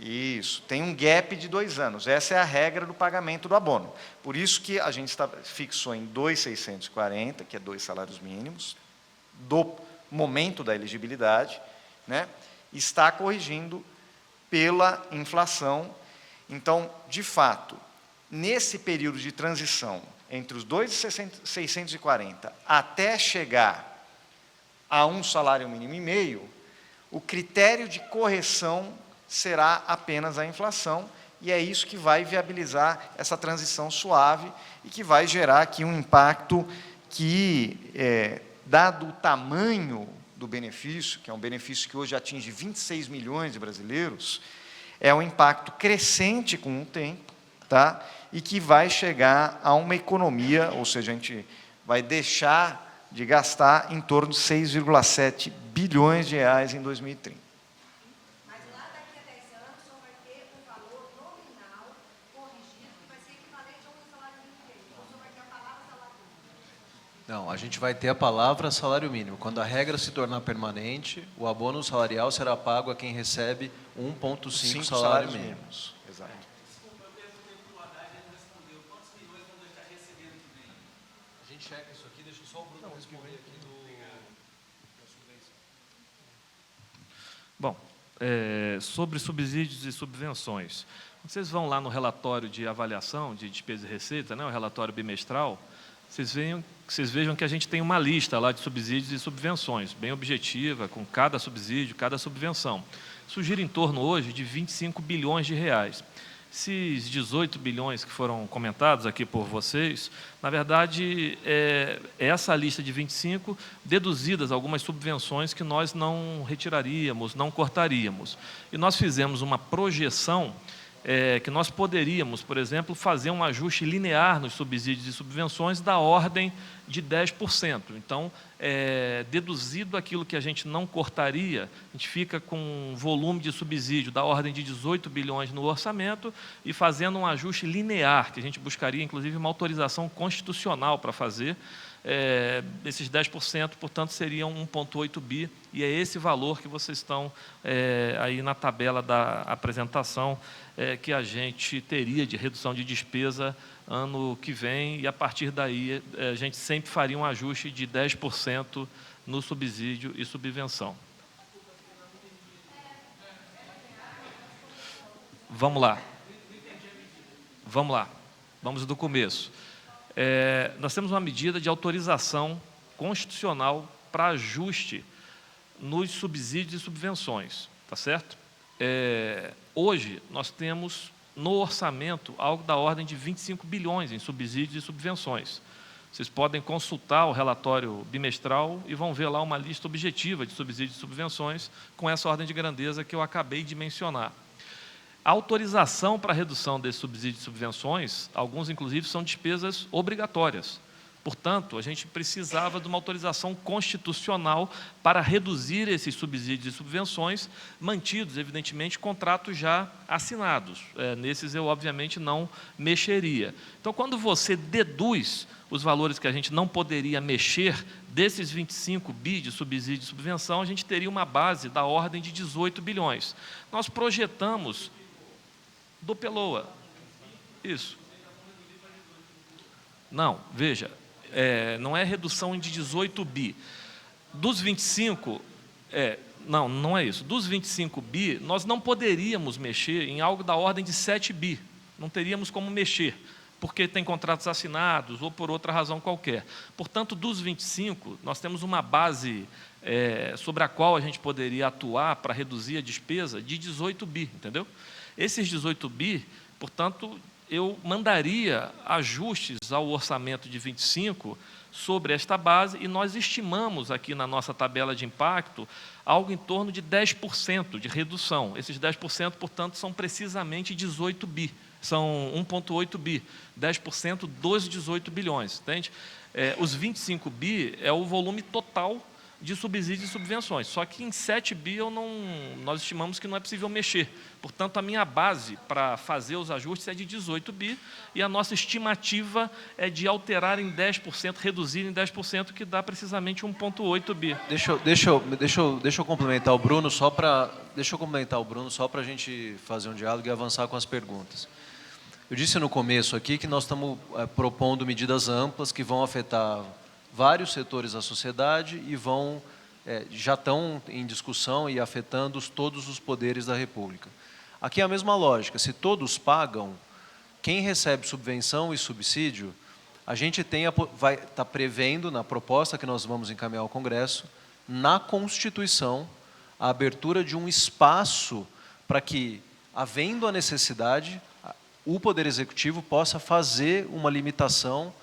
isso, tem um gap de 2 anos. Essa é a regra do pagamento do abono. Por isso que a gente fixou em 2.640, que é 2 salários mínimos, do momento da elegibilidade, né, está corrigindo pela inflação. Então, de fato, nesse período de transição, entre os 2.640 até chegar a 1 salário mínimo e meio, o critério de correção será apenas a inflação, e é isso que vai viabilizar essa transição suave e que vai gerar aqui um impacto que, dado o tamanho do benefício, que é um benefício que hoje atinge 26 milhões de brasileiros, é um impacto crescente com o tempo, tá? E que vai chegar a uma economia, ou seja, a gente vai deixar de gastar em torno de 6,7 bilhões de reais em 2030. Mas lá daqui a 10 anos só vai ter um valor nominal corrigido que vai ser equivalente a 1 salário mínimo. Então só vai ter a palavra salário mínimo. Não, a gente vai ter a palavra salário mínimo. Quando a regra se tornar permanente, o abono salarial será pago a quem recebe 1,5 salário mínimo. mínimos. Exato. A gente checa isso aqui, deixa só o Bruno responder aqui do... Bom, sobre subsídios e subvenções. Vocês vão lá no relatório de avaliação de despesa e receita, né, o relatório bimestral, vocês vejam que a gente tem uma lista lá de subsídios e subvenções, bem objetiva, com cada subsídio, cada subvenção. Isso gira em torno hoje de 25 bilhões de reais. Esses 18 bilhões que foram comentados aqui por vocês, na verdade, é essa lista de 25, deduzidas algumas subvenções que nós não retiraríamos, não cortaríamos. E nós fizemos uma projeção que nós poderíamos, por exemplo, fazer um ajuste linear nos subsídios e subvenções da ordem de 10%. Então, deduzido aquilo que a gente não cortaria, a gente fica com um volume de subsídio da ordem de 18 bilhões no orçamento e fazendo um ajuste linear, que a gente buscaria, inclusive, uma autorização constitucional para fazer. Esses 10%, portanto, seriam 1,8 bi, e é esse valor que vocês estão aí na tabela da apresentação, que a gente teria de redução de despesa ano que vem, e a partir daí a gente sempre faria um ajuste de 10% no subsídio e subvenção. Vamos lá. Vamos do começo. Nós temos uma medida de autorização constitucional para ajuste nos subsídios e subvenções, tá certo? Hoje, nós temos no orçamento algo da ordem de 25 bilhões em subsídios e subvenções. Vocês podem consultar o relatório bimestral e vão ver lá uma lista objetiva de subsídios e subvenções com essa ordem de grandeza que eu acabei de mencionar. A autorização para a redução desses subsídios e subvenções, alguns, inclusive, são despesas obrigatórias. Portanto, a gente precisava de uma autorização constitucional para reduzir esses subsídios e subvenções, mantidos, evidentemente, contratos já assinados. Nesses eu, obviamente, não mexeria. Então, quando você deduz os valores que a gente não poderia mexer desses 25 bi de subsídio e subvenção, a gente teria uma base da ordem de 18 bilhões. Nós projetamos do Peloa. Isso. Não, veja, não é redução de 18 bi. Dos 25, não é isso. Dos 25 bi, nós não poderíamos mexer em algo da ordem de 7 bi. Não teríamos como mexer, porque tem contratos assinados ou por outra razão qualquer. Portanto, dos 25, nós temos uma base sobre a qual a gente poderia atuar para reduzir a despesa de 18 bi, entendeu? Esses 18 bi, portanto, eu mandaria ajustes ao orçamento de 25 sobre esta base, e nós estimamos aqui na nossa tabela de impacto algo em torno de 10% de redução. Esses 10%, portanto, são precisamente 18 bi, são 1,8 bi, 10% dos 18 bilhões, entende? Os 25 bi é o volume total de subsídios e subvenções, só que em 7 bi nós estimamos que não é possível mexer. Portanto, a minha base para fazer os ajustes é de 18 bi, e a nossa estimativa é de alterar em 10%, reduzir em 10%, que dá precisamente 1,8 bi. Deixa eu complementar o Bruno só para a gente fazer um diálogo e avançar com as perguntas. Eu disse no começo aqui que nós estamos propondo medidas amplas que vão afetar vários setores da sociedade e já estão em discussão e afetando todos os poderes da República. Aqui é a mesma lógica. Se todos pagam, quem recebe subvenção e subsídio, a gente vai estar prevendo, na proposta que nós vamos encaminhar ao Congresso, na Constituição, a abertura de um espaço para que, havendo a necessidade, o Poder Executivo possa fazer uma limitação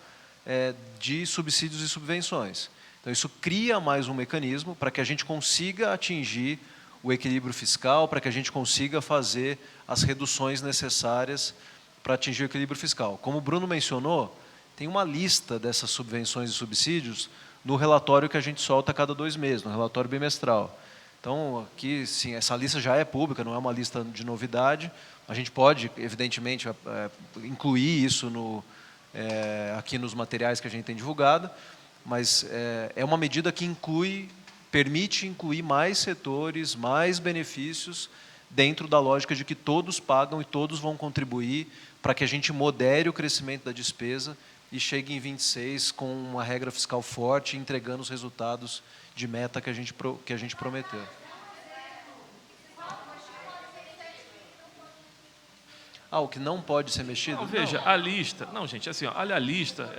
de subsídios e subvenções. Então, isso cria mais um mecanismo para que a gente consiga atingir o equilíbrio fiscal, para que a gente consiga fazer as reduções necessárias para atingir o equilíbrio fiscal. Como o Bruno mencionou, tem uma lista dessas subvenções e subsídios no relatório que a gente solta a cada 2 meses, no relatório bimestral. Então, aqui, sim, essa lista já é pública, não é uma lista de novidade. A gente pode, evidentemente, incluir isso aqui nos materiais que a gente tem divulgado, mas é uma medida que permite incluir mais setores, mais benefícios, dentro da lógica de que todos pagam e todos vão contribuir para que a gente modere o crescimento da despesa e chegue em 26 com uma regra fiscal forte, entregando os resultados de meta que a gente prometeu. O que não pode ser mexido? Não, veja, a lista... Não, gente, assim, olha a lista...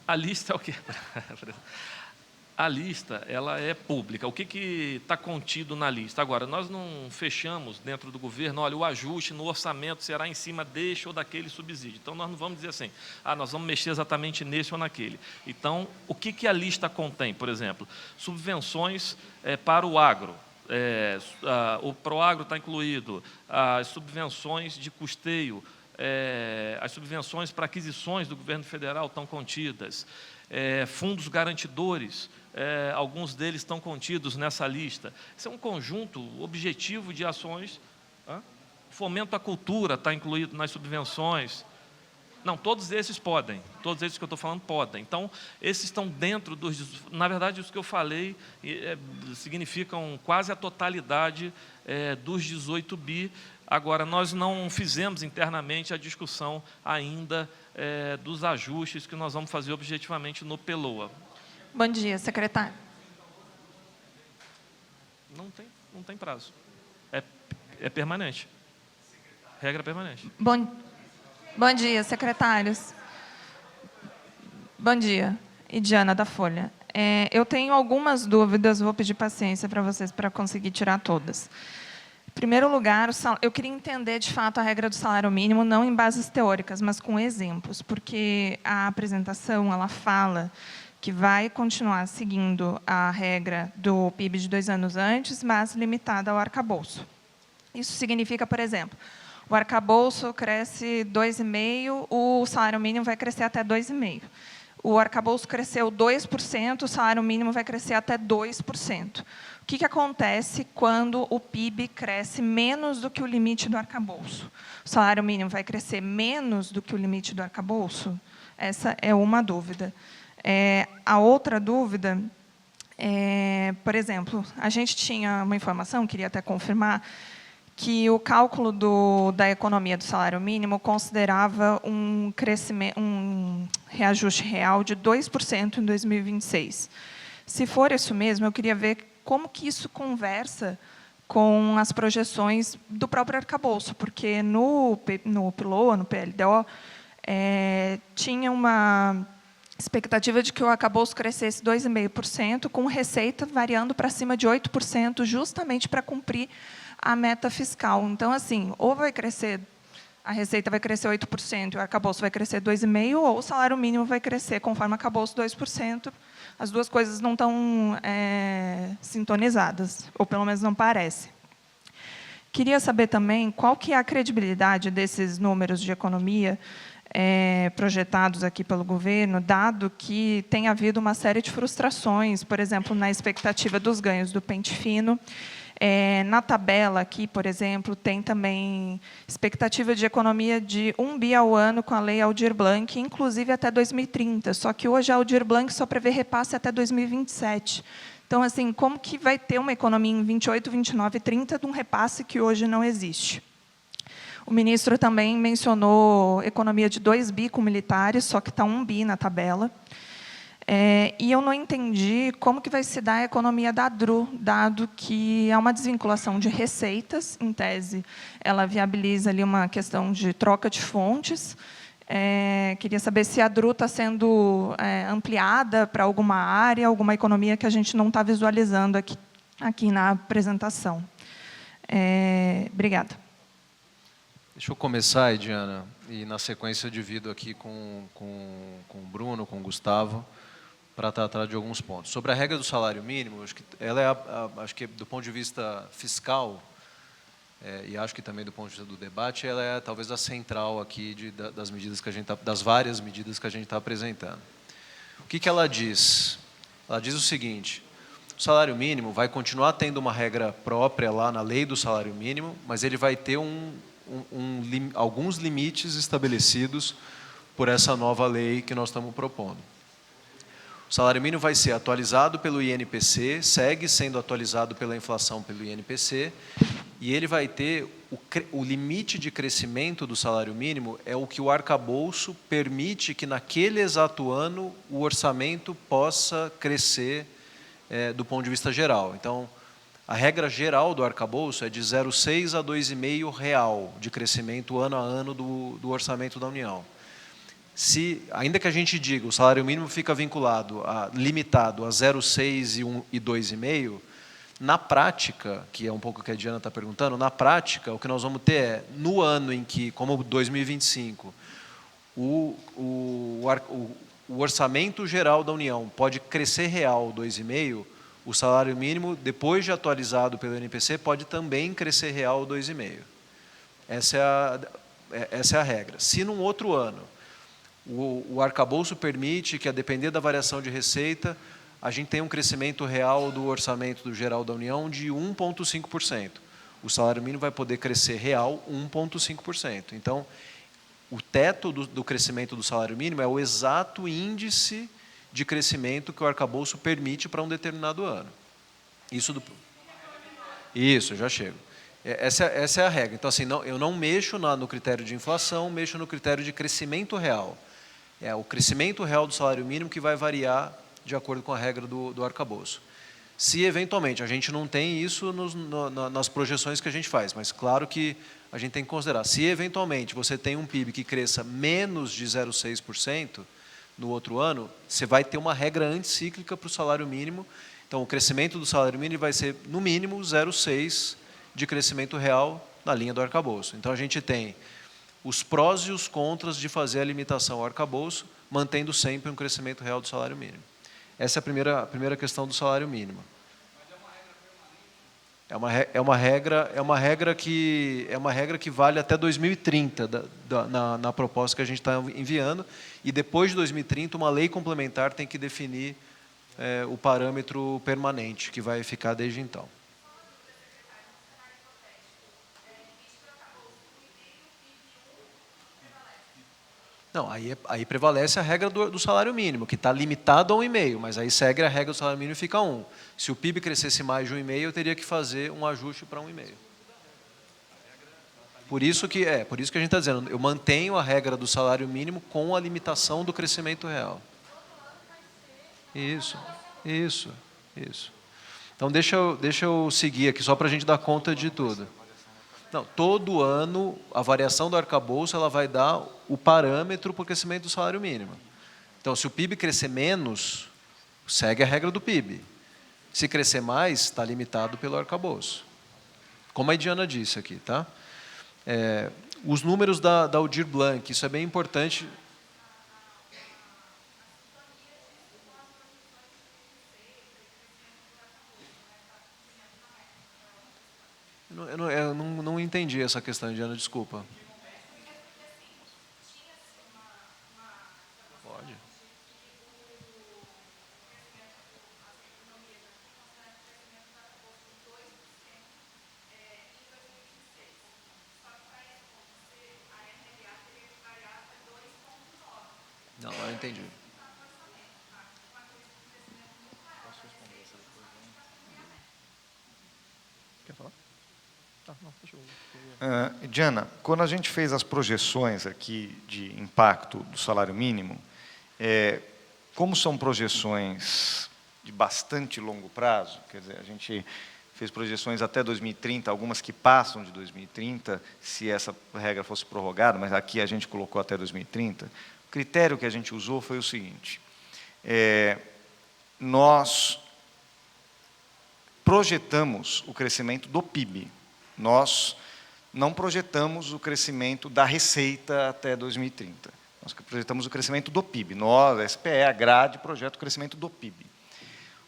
A lista é o quê? A lista, ela é pública. O que está contido na lista? Agora, nós não fechamos dentro do governo, olha, o ajuste no orçamento será em cima deste ou daquele subsídio. Então, nós não vamos dizer assim, nós vamos mexer exatamente nesse ou naquele. Então, o que a lista contém? Por exemplo, subvenções para o agro. O Proagro está incluído, as subvenções de custeio, as subvenções para aquisições do governo federal estão contidas, fundos garantidores, alguns deles estão contidos nessa lista. Isso é um conjunto objetivo de ações. Fomento à cultura está incluído nas subvenções. Não, todos esses podem, todos esses que eu estou falando podem. Então, esses estão dentro dos... Na verdade, os que eu falei significam quase a totalidade dos 18 bi. Agora, nós não fizemos internamente a discussão ainda dos ajustes que nós vamos fazer objetivamente no PELOA. Bom dia, secretário. Não tem prazo. É permanente. Regra permanente. Bom dia, secretários. Bom dia. Idiana, da Folha. Eu tenho algumas dúvidas, vou pedir paciência para vocês para conseguir tirar todas. Em primeiro lugar, eu queria entender, de fato, a regra do salário mínimo, não em bases teóricas, mas com exemplos, porque a apresentação ela fala que vai continuar seguindo a regra do PIB de 2 anos antes, mas limitada ao arcabouço. Isso significa, por exemplo, o arcabouço cresce 2,5%, o salário mínimo vai crescer até 2,5%. O arcabouço cresceu 2%, o salário mínimo vai crescer até 2%. O que acontece quando o PIB cresce menos do que o limite do arcabouço? O salário mínimo vai crescer menos do que o limite do arcabouço? Essa é uma dúvida. A outra dúvida por exemplo, a gente tinha uma informação, queria até confirmar, que o cálculo da economia do salário mínimo considerava um reajuste real de 2% em 2026. Se for isso mesmo, eu queria ver como que isso conversa com as projeções do próprio arcabouço, porque no PLOA, no PLDO, tinha uma expectativa de que o arcabouço crescesse 2,5%, com receita variando para cima de 8%, justamente para cumprir a meta fiscal. Então, assim, ou vai crescer, a receita vai crescer 8% e o arcabouço vai crescer 2,5%, ou o salário mínimo vai crescer conforme o arcabouço 2%. As duas coisas não estão sintonizadas, ou pelo menos não parece. Queria saber também qual que é a credibilidade desses números de economia projetados aqui pelo governo, dado que tem havido uma série de frustrações, por exemplo, na expectativa dos ganhos do pente fino. Na tabela aqui, por exemplo, tem também expectativa de economia de 1 bi ao ano com a lei Aldir Blanc, inclusive até 2030. Só que hoje a Aldir Blanc só prevê repasse até 2027. Então, assim, como que vai ter uma economia em 28, 29 e 30 de um repasse que hoje não existe? O ministro também mencionou economia de 2 bi com militares, só que está 1 bi na tabela. E eu não entendi como que vai se dar a economia da DRU, dado que há uma desvinculação de receitas, em tese, ela viabiliza ali uma questão de troca de fontes. Queria saber se a DRU está sendo ampliada para alguma área, alguma economia que a gente não está visualizando aqui na apresentação. Obrigada. Deixa eu começar, Ediana, e na sequência eu divido aqui com o Bruno, com o Gustavo, para tratar de alguns pontos. Sobre a regra do salário mínimo, acho que ela acho que do ponto de vista fiscal, e acho que também do ponto de vista do debate, ela é talvez a central aqui das medidas que a gente das várias medidas que a gente está apresentando. O que ela diz? Ela diz o seguinte: o salário mínimo vai continuar tendo uma regra própria lá na lei do salário mínimo, mas ele vai ter alguns limites estabelecidos por essa nova lei que nós estamos propondo. O salário mínimo vai ser atualizado pelo INPC, segue sendo atualizado pela inflação pelo INPC, e ele vai ter o limite de crescimento do salário mínimo é o que o arcabouço permite que naquele exato ano o orçamento possa crescer do ponto de vista geral. Então, a regra geral do arcabouço é de 0,6 a 2,5 real de crescimento ano a ano do orçamento da União. ainda que a gente diga o salário mínimo fica limitado a 0,6 e 2,5, na prática, que é um pouco o que a Diana está perguntando, na prática, o que nós vamos ter é, no ano em que, como 2025, o orçamento geral da União pode crescer real 2,5, o salário mínimo, depois de atualizado pelo INPC, pode também crescer real 2,5. Essa é a regra. Se num outro ano o arcabouço permite que, a depender da variação de receita, a gente tenha um crescimento real do orçamento do geral da União de 1,5%. O salário mínimo vai poder crescer real 1,5%. Então, o teto do crescimento do salário mínimo é o exato índice de crescimento que o arcabouço permite para um determinado ano. Isso, já chego. Essa é a regra. Então, assim, eu não mexo no critério de inflação, mexo no critério de crescimento real. É o crescimento real do salário mínimo que vai variar de acordo com a regra do arcabouço. Se, eventualmente, a gente não tem isso nas projeções que a gente faz, mas claro que a gente tem que considerar. Se, eventualmente, você tem um PIB que cresça menos de 0,6% no outro ano, você vai ter uma regra anticíclica para o salário mínimo. Então, o crescimento do salário mínimo vai ser, no mínimo, 0,6% de crescimento real na linha do arcabouço. Então, a gente tem os prós e os contras de fazer a limitação ao arcabouço, mantendo sempre um crescimento real do salário mínimo. Essa é a primeira questão do salário mínimo. É uma regra que vale até 2030 na proposta que a gente está enviando, e depois de 2030 uma lei complementar tem que definir o parâmetro permanente que vai ficar desde então. Não, aí prevalece a regra do salário mínimo, que está limitado a 1,5, mas aí segue a regra do salário mínimo e fica 1. Se o PIB crescesse mais de 1,5, eu teria que fazer um ajuste para 1,5. Por isso que a gente está dizendo, eu mantenho a regra do salário mínimo com a limitação do crescimento real. Isso. Então, deixa eu seguir aqui, só para a gente dar conta de tudo. Não, todo ano, a variação do arcabouço ela vai dar o parâmetro para o crescimento do salário mínimo. Então, se o PIB crescer menos, segue a regra do PIB. Se crescer mais, está limitado pelo arcabouço. Como a Diana disse aqui, tá? Os números da Aldir Blanc, isso é bem importante. Eu não entendi essa questão, Diana, desculpa. Pode. Não, eu entendi. Quer falar? Diana, quando a gente fez as projeções aqui de impacto do salário mínimo, como são projeções de bastante longo prazo, quer dizer, a gente fez projeções até 2030, algumas que passam de 2030, se essa regra fosse prorrogada, mas aqui a gente colocou até 2030, o critério que a gente usou foi o seguinte, nós projetamos o crescimento do PIB, nós não projetamos o crescimento da receita até 2030. Nós projetamos o crescimento do PIB. Nós, a SPE, a grade, projeta o crescimento do PIB.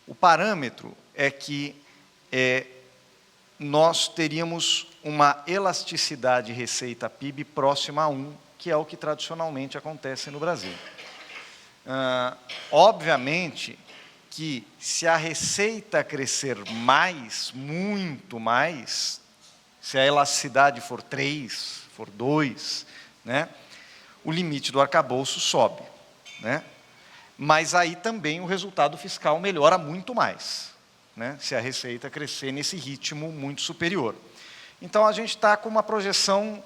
O parâmetro é que nós teríamos uma elasticidade receita-PIB próxima a 1, que é o que tradicionalmente acontece no Brasil. Obviamente que, se a receita crescer mais, muito mais, se a elasticidade for 3, for 2, né, o limite do arcabouço sobe. Né? Mas aí também o resultado fiscal melhora muito mais, né, se a receita crescer nesse ritmo muito superior. Então, a gente está com uma projeção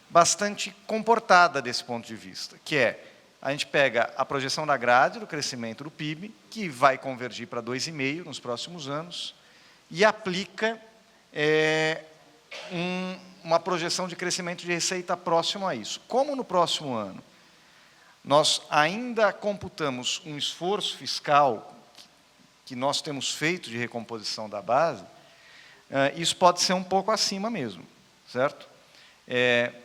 bastante comportada desse ponto de vista, que a gente pega a projeção da grade do crescimento do PIB, que vai convergir para 2,5 nos próximos anos, e aplica uma projeção de crescimento de receita próximo a isso. Como no próximo ano nós ainda computamos um esforço fiscal que nós temos feito de recomposição da base, isso pode ser um pouco acima mesmo, certo?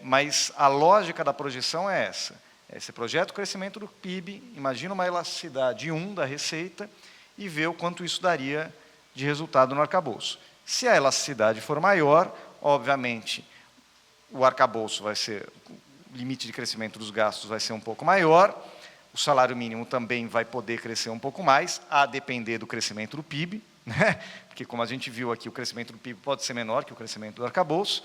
Mas a lógica da projeção é essa. Você projeta o crescimento do PIB, imagina uma elasticidade 1 da receita e vê o quanto isso daria de resultado no arcabouço. Se a elasticidade for maior, obviamente, o arcabouço vai ser, o limite de crescimento dos gastos vai ser um pouco maior, o salário mínimo também vai poder crescer um pouco mais, a depender do crescimento do PIB, né? Porque, como a gente viu aqui, o crescimento do PIB pode ser menor que o crescimento do arcabouço,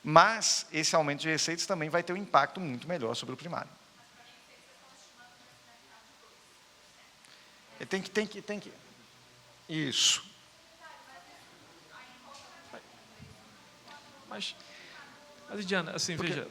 mas esse aumento de receitas também vai ter um impacto muito melhor sobre o primário. Tem que. Isso. Mas Diana, assim, veja,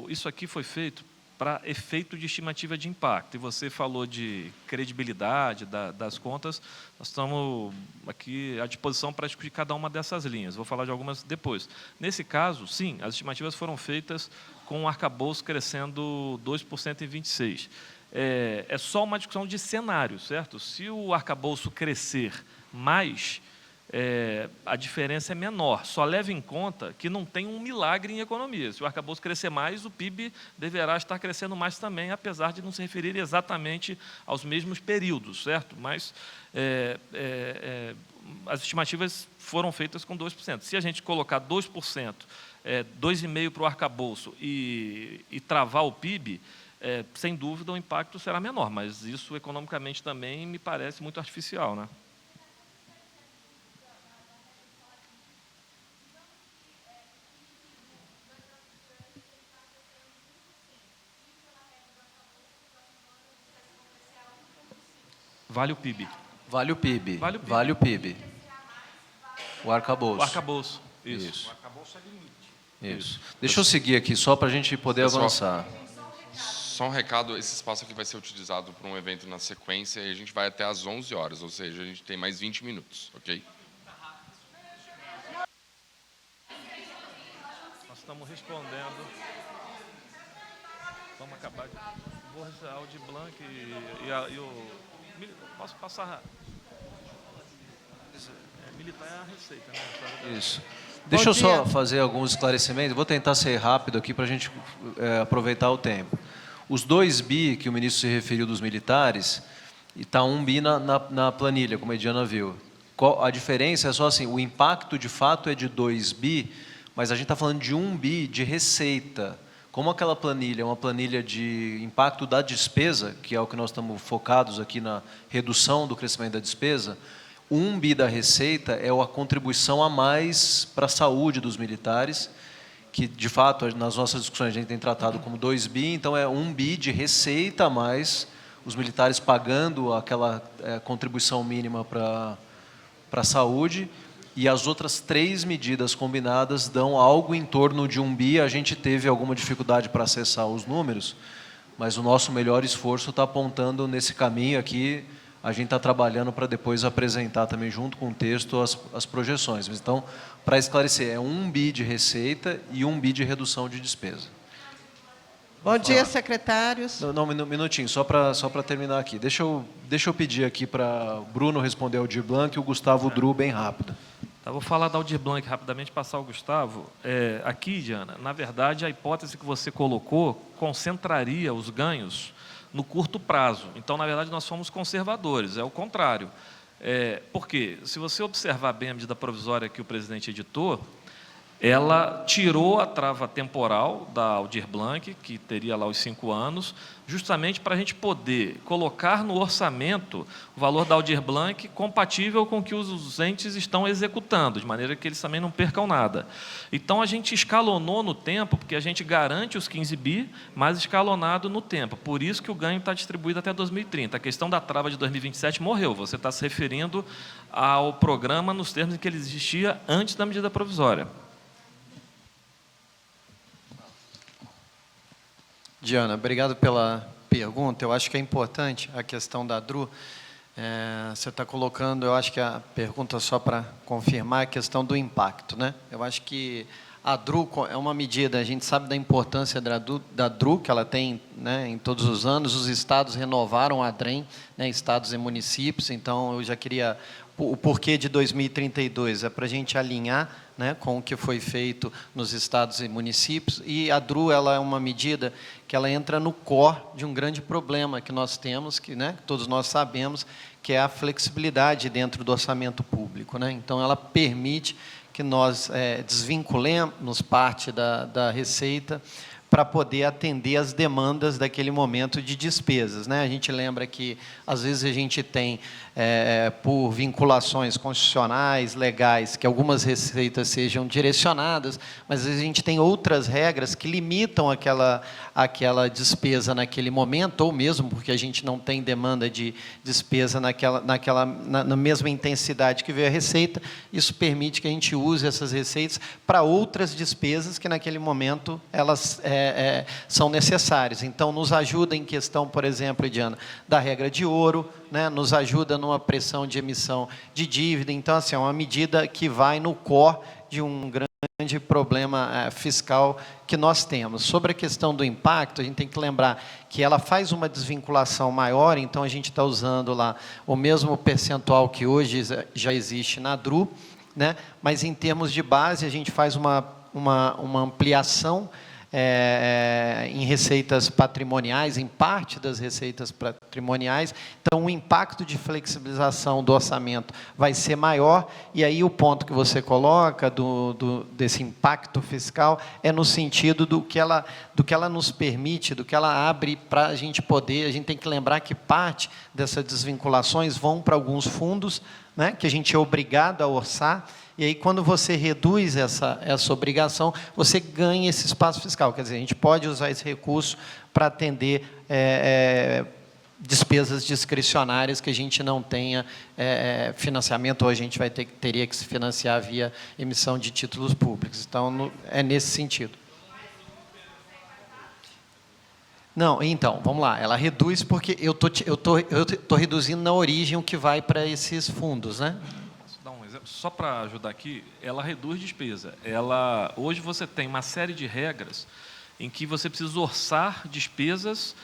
isso aqui foi feito para efeito de estimativa de impacto. E você falou de credibilidade das contas. Nós estamos aqui à disposição para discutir cada uma dessas linhas. Vou falar de algumas depois. Nesse caso, sim, as estimativas foram feitas com o arcabouço crescendo 2% em 26. É só uma discussão de cenário, certo? Se o arcabouço crescer mais, a diferença é menor. Só leve em conta que não tem um milagre em economia. Se o arcabouço crescer mais, o PIB deverá estar crescendo mais também, apesar de não se referir exatamente aos mesmos períodos, certo? Mas as estimativas foram feitas com 2%. Se a gente colocar 2%, 2,5% para o arcabouço e travar o PIB, sem dúvida o impacto será menor, mas isso economicamente também me parece muito artificial, né? Vale o PIB. Vale o PIB. Vale o PIB. Vale o PIB. O arcabouço. O arcabouço. Isso. Isso. O arcabouço é limite. Isso. Deixa eu seguir aqui, só para a gente poder Pessoal, avançar. Só um recado, esse espaço aqui vai ser utilizado para um evento na sequência e a gente vai até às 11 horas, ou seja, a gente tem mais 20 minutos, ok? Nós estamos respondendo. Vamos acabar de... Vou retirar o de Blanc e o... Posso passar... militar é a receita, né? Isso. Deixa eu só fazer alguns esclarecimentos. Vou tentar ser rápido aqui para a gente aproveitar o tempo. Os 2 bi que o ministro se referiu dos militares, está 1 bi na planilha, como a Diana viu. A diferença é só assim, o impacto de fato é de 2 bi, mas a gente está falando de 1 bi de receita. Como aquela planilha é uma planilha de impacto da despesa, que é o que nós estamos focados aqui na redução do crescimento da despesa, 1 bi da receita é a contribuição a mais para a saúde dos militares, que, de fato, nas nossas discussões a gente tem tratado como 2 bi, então é 1 bi de receita a mais, os militares pagando aquela contribuição mínima para a saúde, e as outras 3 medidas combinadas dão algo em torno de 1 bi. A gente teve alguma dificuldade para acessar os números, mas o nosso melhor esforço está apontando nesse caminho aqui. A gente está trabalhando para depois apresentar também, junto com o texto, as projeções. Então, para esclarecer, é 1 bi de receita e 1 bi de redução de despesa. Bom dia, secretários. Não, um minutinho, só para terminar aqui. Deixa eu pedir aqui para o Bruno responder ao Aldir Blanc e o Gustavo Dru bem rápido. Tá, vou falar da Aldir Blanc rapidamente, passar ao Gustavo. Aqui, Diana, na verdade, a hipótese que você colocou concentraria os ganhos no curto prazo. Então, na verdade, nós somos conservadores, é o contrário. Por quê? Se você observar bem a medida provisória que o presidente editou, ela tirou a trava temporal da Aldir Blanc, que teria lá os 5 anos, justamente para a gente poder colocar no orçamento o valor da Aldir Blanc compatível com o que os entes estão executando, de maneira que eles também não percam nada. Então, a gente escalonou no tempo, porque a gente garante os 15 bi, mas escalonado no tempo. Por isso que o ganho está distribuído até 2030. A questão da trava de 2027 morreu. Você está se referindo ao programa nos termos em que ele existia antes da medida provisória. Diana, obrigado pela pergunta. Eu acho que é importante a questão da DRU. Você está colocando, eu acho que a pergunta, só para confirmar, a questão do impacto, né? Eu acho que a DRU é uma medida, a gente sabe da importância da DRU, que ela tem, né, em todos os anos. Os estados renovaram a DREM, né, estados e municípios. Então, eu já queria... O porquê de 2032 é para a gente alinhar, né, com o que foi feito nos estados e municípios. E a DRU, ela é uma medida que ela entra no core de um grande problema que nós temos, que, né, todos nós sabemos, que é a flexibilidade dentro do orçamento público, né? Então, ela permite que nós desvinculemos parte da receita para poder atender as demandas daquele momento de despesas, né? A gente lembra que, às vezes, a gente tem, por vinculações constitucionais, legais, que algumas receitas sejam direcionadas, mas, às vezes, a gente tem outras regras que limitam aquela despesa naquele momento, ou mesmo porque a gente não tem demanda de despesa na mesma intensidade que veio a receita. Isso permite que a gente use essas receitas para outras despesas que, naquele momento, elas são necessárias. Então, nos ajuda em questão, por exemplo, Diana, da regra de ouro, né, nos ajuda numa pressão de emissão de dívida. Então, assim, é uma medida que vai no core de um grande problema fiscal que nós temos. Sobre a questão do impacto, a gente tem que lembrar que ela faz uma desvinculação maior, então a gente está usando lá o mesmo percentual que hoje já existe na DRU, né, mas em termos de base a gente faz uma ampliação em receitas patrimoniais, em parte das receitas patrimoniais. Então, o impacto de flexibilização do orçamento vai ser maior, e aí o ponto que você coloca desse impacto fiscal é no sentido do que ela nos permite, do que ela abre para a gente poder. A gente tem que lembrar que parte dessas desvinculações vão para alguns fundos, né, que a gente é obrigado a orçar. E aí, quando você reduz essa obrigação, você ganha esse espaço fiscal. Quer dizer, a gente pode usar esse recurso para atender despesas discricionárias que a gente não tenha financiamento, ou a gente teria que se financiar via emissão de títulos públicos. Então, é nesse sentido. Não, então, vamos lá. Ela reduz porque eu tô reduzindo na origem o que vai para esses fundos, né? Só para ajudar aqui, ela reduz despesa. Hoje você tem uma série de regras em que você precisa orçar despesas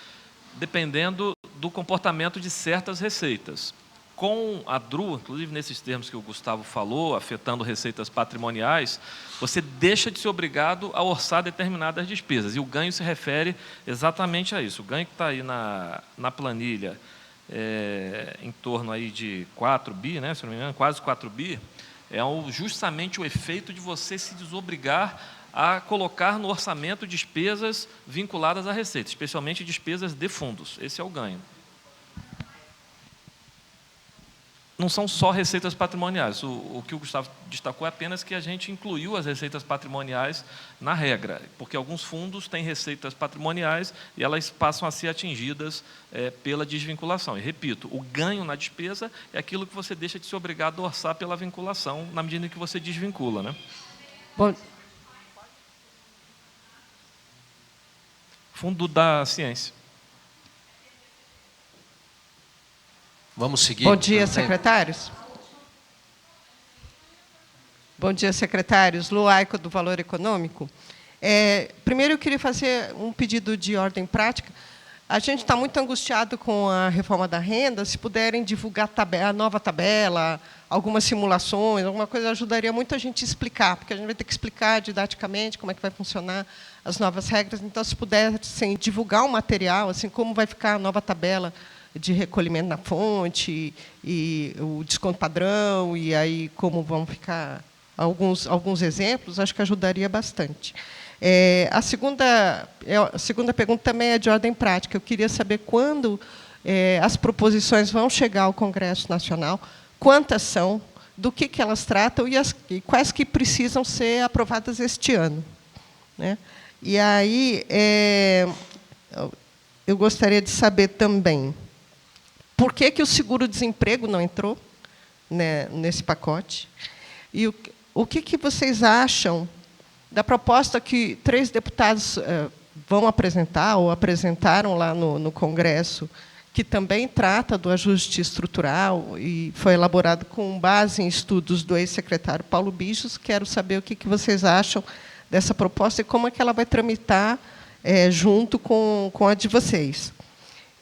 dependendo do comportamento de certas receitas. Com a DRU, inclusive nesses termos que o Gustavo falou, afetando receitas patrimoniais, você deixa de ser obrigado a orçar determinadas despesas. E o ganho se refere exatamente a isso. O ganho que está aí na planilha, em torno aí de 4 bi, né, se não me engano, quase 4 bi, justamente o efeito de você se desobrigar a colocar no orçamento despesas vinculadas à receita, especialmente despesas de fundos. Esse é o ganho. Não são só receitas patrimoniais. O que o Gustavo destacou é apenas que a gente incluiu as receitas patrimoniais na regra, porque alguns fundos têm receitas patrimoniais e elas passam a ser atingidas pela desvinculação. E, repito, o ganho na despesa é aquilo que você deixa de ser obrigado a orçar pela vinculação, na medida em que você desvincula, né? Bom, Fundo da Ciência. Vamos seguir. bom dia, secretários. Bom dia, secretários. Lu Aico, do Valor Econômico. Primeiro, eu queria fazer um pedido de ordem prática. A gente está muito angustiado com a reforma da renda. Se puderem divulgar a nova tabela, algumas simulações, alguma coisa, ajudaria muito a gente explicar, porque a gente vai ter que explicar didaticamente como é que vai funcionar as novas regras. Então, se pudessem divulgar um material, assim, como vai ficar a nova tabela de recolhimento na fonte, e o desconto padrão, e aí como vão ficar alguns exemplos, acho que ajudaria bastante. A segunda pergunta também é de ordem prática. Eu queria saber quando as proposições vão chegar ao Congresso Nacional, quantas são, do que elas tratam e quais que precisam ser aprovadas este ano, né? E aí, eu gostaria de saber também por que o seguro-desemprego não entrou, né, nesse pacote? E o que vocês acham da proposta que 3 deputados vão apresentar, ou apresentaram lá no Congresso, que também trata do ajuste estrutural e foi elaborado com base em estudos do ex-secretário Paulo Bijos? Quero saber o que vocês acham dessa proposta e como é que ela vai tramitar junto com a de vocês.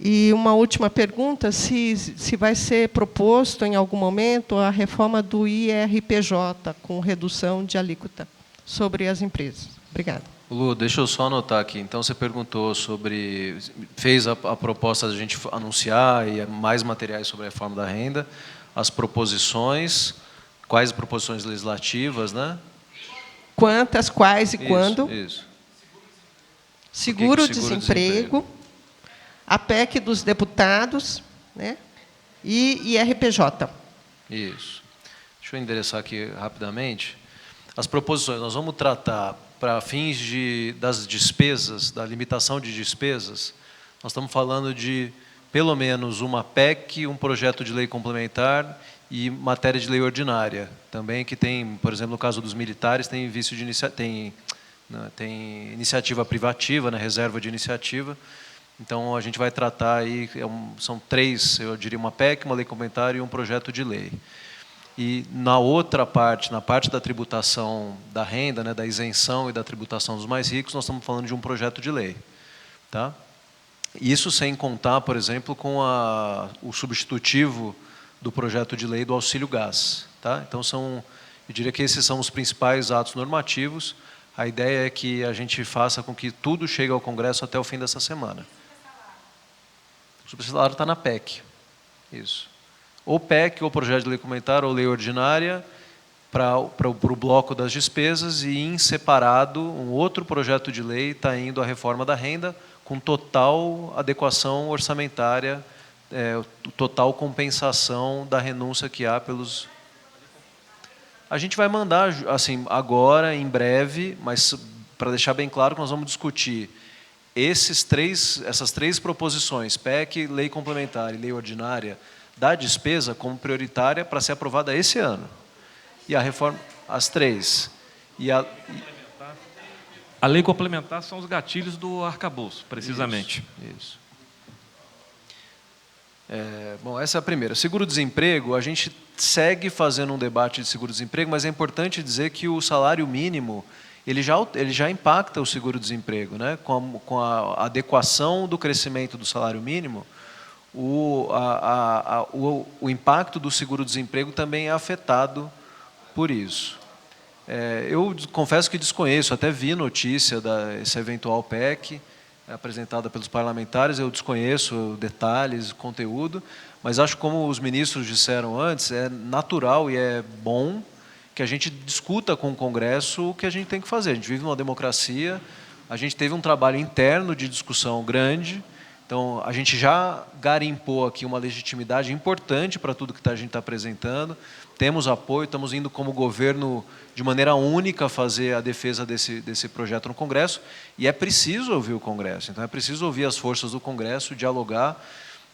E uma última pergunta, se vai ser proposto em algum momento a reforma do IRPJ, com redução de alíquota sobre as empresas. Obrigada. Lu, deixa eu só anotar aqui. Então, você perguntou sobre... Fez a proposta de a gente anunciar e mais materiais sobre a reforma da renda, as proposições, quais proposições legislativas, né? Quantas, quais e quando? Isso. Seguro-desemprego, a PEC dos deputados, né? E IRPJ. Isso. Deixa eu endereçar aqui rapidamente. As proposições, nós vamos tratar para fins das despesas, da limitação de despesas, nós estamos falando de pelo menos uma PEC, um projeto de lei complementar e matéria de lei ordinária. Também que tem, por exemplo, no caso dos militares, tem vício de tem iniciativa privativa, né, reserva de iniciativa. Então, a gente vai tratar aí, são 3, eu diria, uma PEC, uma lei complementar e um projeto de lei. E na outra parte, na parte da tributação da renda, né, da isenção e da tributação dos mais ricos, nós estamos falando de um projeto de lei. Tá? Isso sem contar, por exemplo, com o substitutivo do projeto de lei do auxílio gás. Tá? Então, eu diria que esses são os principais atos normativos. A ideia é que a gente faça com que tudo chegue ao Congresso até o fim dessa semana. O subsalário está na PEC. Isso. Ou PEC, ou projeto de lei complementar, ou lei ordinária, para o bloco das despesas, e em separado, um outro projeto de lei está indo à reforma da renda, com total adequação orçamentária, total compensação da renúncia que há pelos... A gente vai mandar, assim, agora, em breve, mas para deixar bem claro que nós vamos discutir essas 3 proposições, PEC, lei complementar e lei ordinária, da despesa como prioritária para ser aprovada esse ano. E a reforma, as 3. A lei complementar são os gatilhos do arcabouço, precisamente. Isso. Bom, essa é a primeira. Seguro-desemprego, a gente segue fazendo um debate de seguro-desemprego, mas é importante dizer que o salário mínimo ele já impacta o seguro-desemprego, né? Com a adequação do crescimento do salário mínimo, o impacto do seguro-desemprego também é afetado por isso. Eu confesso que desconheço, até vi notícia dessa eventual PEC apresentada pelos parlamentares, eu desconheço detalhes, conteúdo, mas acho que, como os ministros disseram antes, é natural e é bom que a gente discuta com o Congresso o que a gente tem que fazer. A gente vive numa democracia, a gente teve um trabalho interno de discussão grande, então a gente já garimpou aqui uma legitimidade importante para tudo que a gente está apresentando, temos apoio, estamos indo como governo de maneira única fazer a defesa desse projeto no Congresso, e é preciso ouvir o Congresso, então é preciso ouvir as forças do Congresso, dialogar.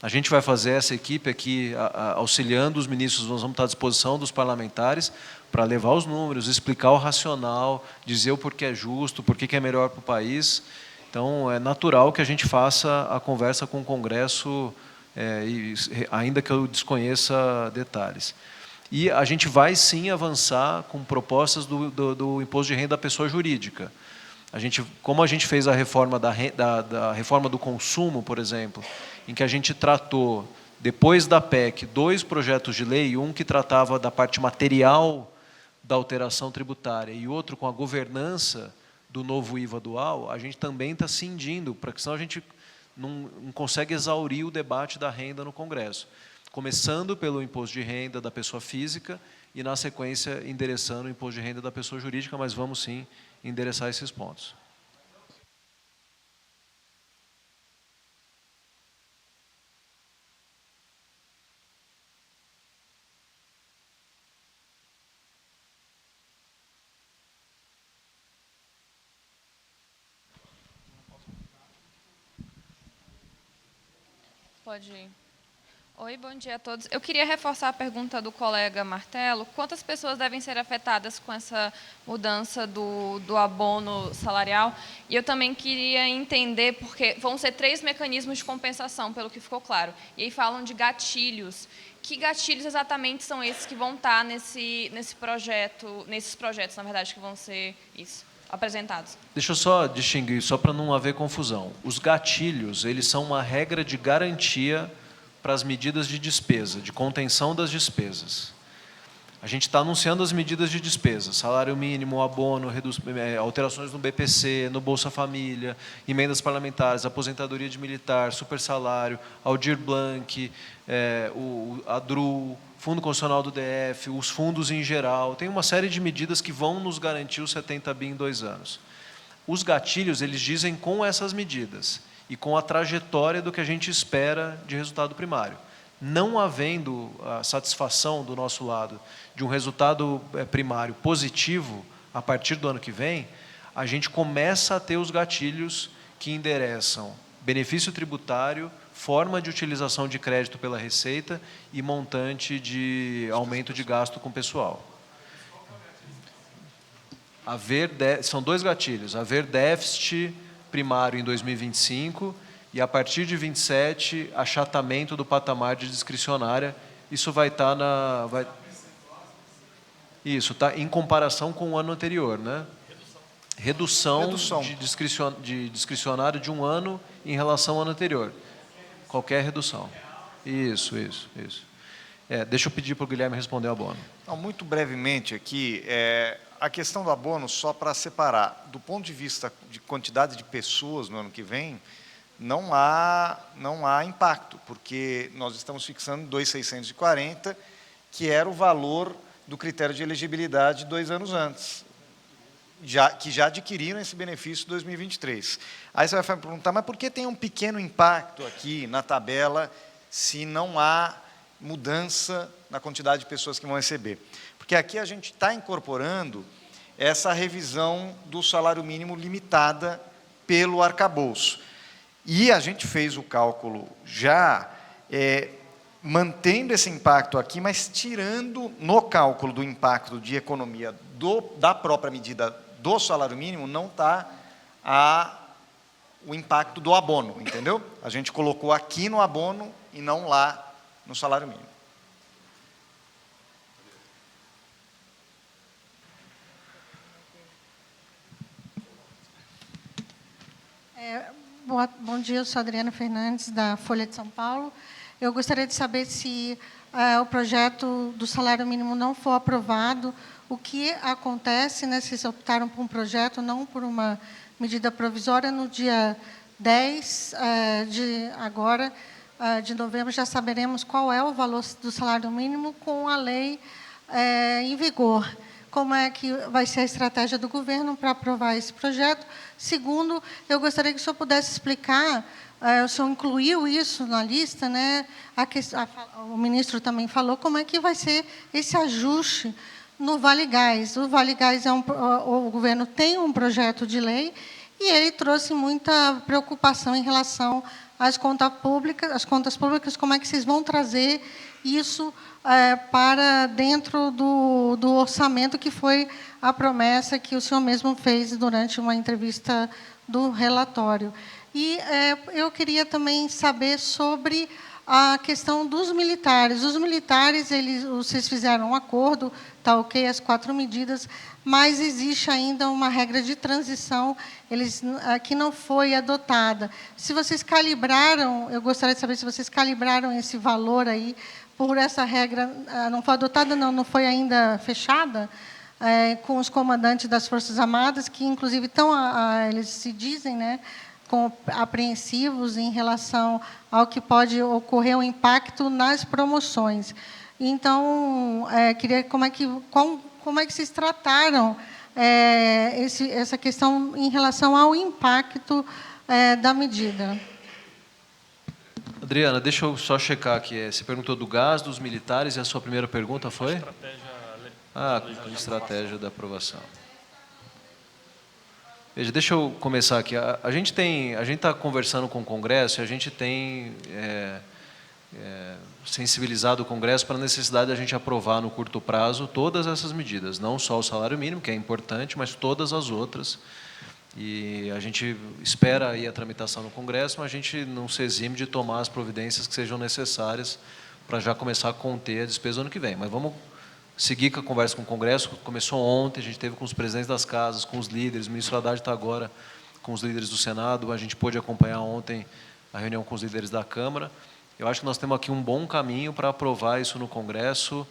A gente vai fazer essa equipe aqui, auxiliando os ministros, nós vamos estar à disposição dos parlamentares para levar os números, explicar o racional, dizer o porquê é justo, porquê é melhor para o país. Então, é natural que a gente faça a conversa com o Congresso, ainda que eu desconheça detalhes. E a gente vai, sim, avançar com propostas do imposto de renda da pessoa jurídica. Como a gente fez a reforma da reforma do consumo, por exemplo, em que a gente tratou, depois da PEC, 2 projetos de lei, um que tratava da parte material da alteração tributária e outro com a governança do novo IVA dual, a gente também está cindindo, porque senão a gente não consegue exaurir o debate da renda no Congresso. Começando pelo imposto de renda da pessoa física e, na sequência, endereçando o imposto de renda da pessoa jurídica, mas vamos, sim, endereçar esses pontos. Pode ir. Oi, bom dia a todos. Eu queria reforçar a pergunta do colega Martelo. Quantas pessoas devem ser afetadas com essa mudança do abono salarial? E eu também queria entender, porque vão ser 3 mecanismos de compensação, pelo que ficou claro. E aí falam de gatilhos. Que gatilhos exatamente são esses que vão estar nesses projetos, na verdade, que vão ser isso? apresentados. Deixa eu só distinguir, só para não haver confusão. Os gatilhos, eles são uma regra de garantia para as medidas de despesa, de contenção das despesas. A gente está anunciando as medidas de despesa, salário mínimo, abono, alterações no BPC, no Bolsa Família, emendas parlamentares, aposentadoria de militar, supersalário, Aldir Blanc, a DRU, Fundo Constitucional do DF, os fundos em geral. Tem uma série de medidas que vão nos garantir os 70 bi em 2 anos. Os gatilhos, eles dizem com essas medidas e com a trajetória do que a gente espera de resultado primário. Não havendo a satisfação do nosso lado de um resultado primário positivo a partir do ano que vem, a gente começa a ter os gatilhos que endereçam benefício tributário, forma de utilização de crédito pela Receita e montante de aumento de gasto com pessoal. São 2 gatilhos, haver déficit primário em 2025 e, a partir de 27, achatamento do patamar de discricionária. Isso vai estar Isso, está em comparação com o ano anterior, né? Redução. De discricionário de 1 ano em relação ao ano anterior. Qualquer redução. Isso. Deixa eu pedir para o Guilherme responder o abono. Não, muito brevemente aqui, a questão do abono, só para separar, do ponto de vista de quantidade de pessoas no ano que vem, não há impacto, porque nós estamos fixando 2.640, que era o valor do critério de elegibilidade 2 anos antes, que já adquiriram esse benefício em 2023. Aí você vai perguntar, mas por que tem um pequeno impacto aqui na tabela se não há mudança na quantidade de pessoas que vão receber? Porque aqui a gente está incorporando essa revisão do salário mínimo limitada pelo arcabouço. E a gente fez o cálculo já mantendo esse impacto aqui, mas tirando no cálculo do impacto de economia da própria medida do salário mínimo, não está o impacto do abono, entendeu? A gente colocou aqui no abono e não lá no salário mínimo. Bom dia, eu sou Adriana Fernandes, da Folha de São Paulo. Eu gostaria de saber se o projeto do salário mínimo não for aprovado, o que acontece, né, se vocês optaram por um projeto, não por uma medida provisória, no dia 10 de novembro, já saberemos qual é o valor do salário mínimo com a lei em vigor. Como é que vai ser a estratégia do governo para aprovar esse projeto? Segundo, eu gostaria que o senhor pudesse explicar, o senhor incluiu isso na lista, né? O ministro também falou, como é que vai ser esse ajuste no Vale Gás. O Vale Gás, o governo tem um projeto de lei e ele trouxe muita preocupação em relação às contas públicas, como é que vocês vão trazer isso para dentro do orçamento, que foi a promessa que o senhor mesmo fez durante uma entrevista do relatório. E eu queria também saber sobre a questão dos militares. Os militares, vocês fizeram um acordo, está ok as 4 medidas, mas existe ainda uma regra de transição que não foi adotada. Se vocês calibraram, eu gostaria de saber se vocês calibraram esse valor aí, por essa regra não foi adotada, não foi ainda fechada, com os comandantes das Forças Armadas, que, inclusive, eles se dizem, né, apreensivos em relação ao que pode ocorrer o impacto nas promoções. Então, queria como é que vocês trataram essa questão em relação ao impacto da medida. Adriana, deixa eu só checar aqui. Você perguntou do gás, dos militares, e a sua primeira pergunta foi? A estratégia da aprovação. Veja, deixa eu começar aqui. A gente está conversando com o Congresso e a gente tem sensibilizado o Congresso para a necessidade de a gente aprovar no curto prazo todas essas medidas, não só o salário mínimo, que é importante, mas todas as outras. E a gente espera aí a tramitação no Congresso, mas a gente não se exime de tomar as providências que sejam necessárias para já começar a conter a despesa no ano que vem. Mas vamos seguir com a conversa com o Congresso, começou ontem, a gente teve com os presidentes das casas, com os líderes, o ministro Haddad está agora com os líderes do Senado, a gente pôde acompanhar ontem a reunião com os líderes da Câmara. Eu acho que nós temos aqui um bom caminho para aprovar isso no Congresso,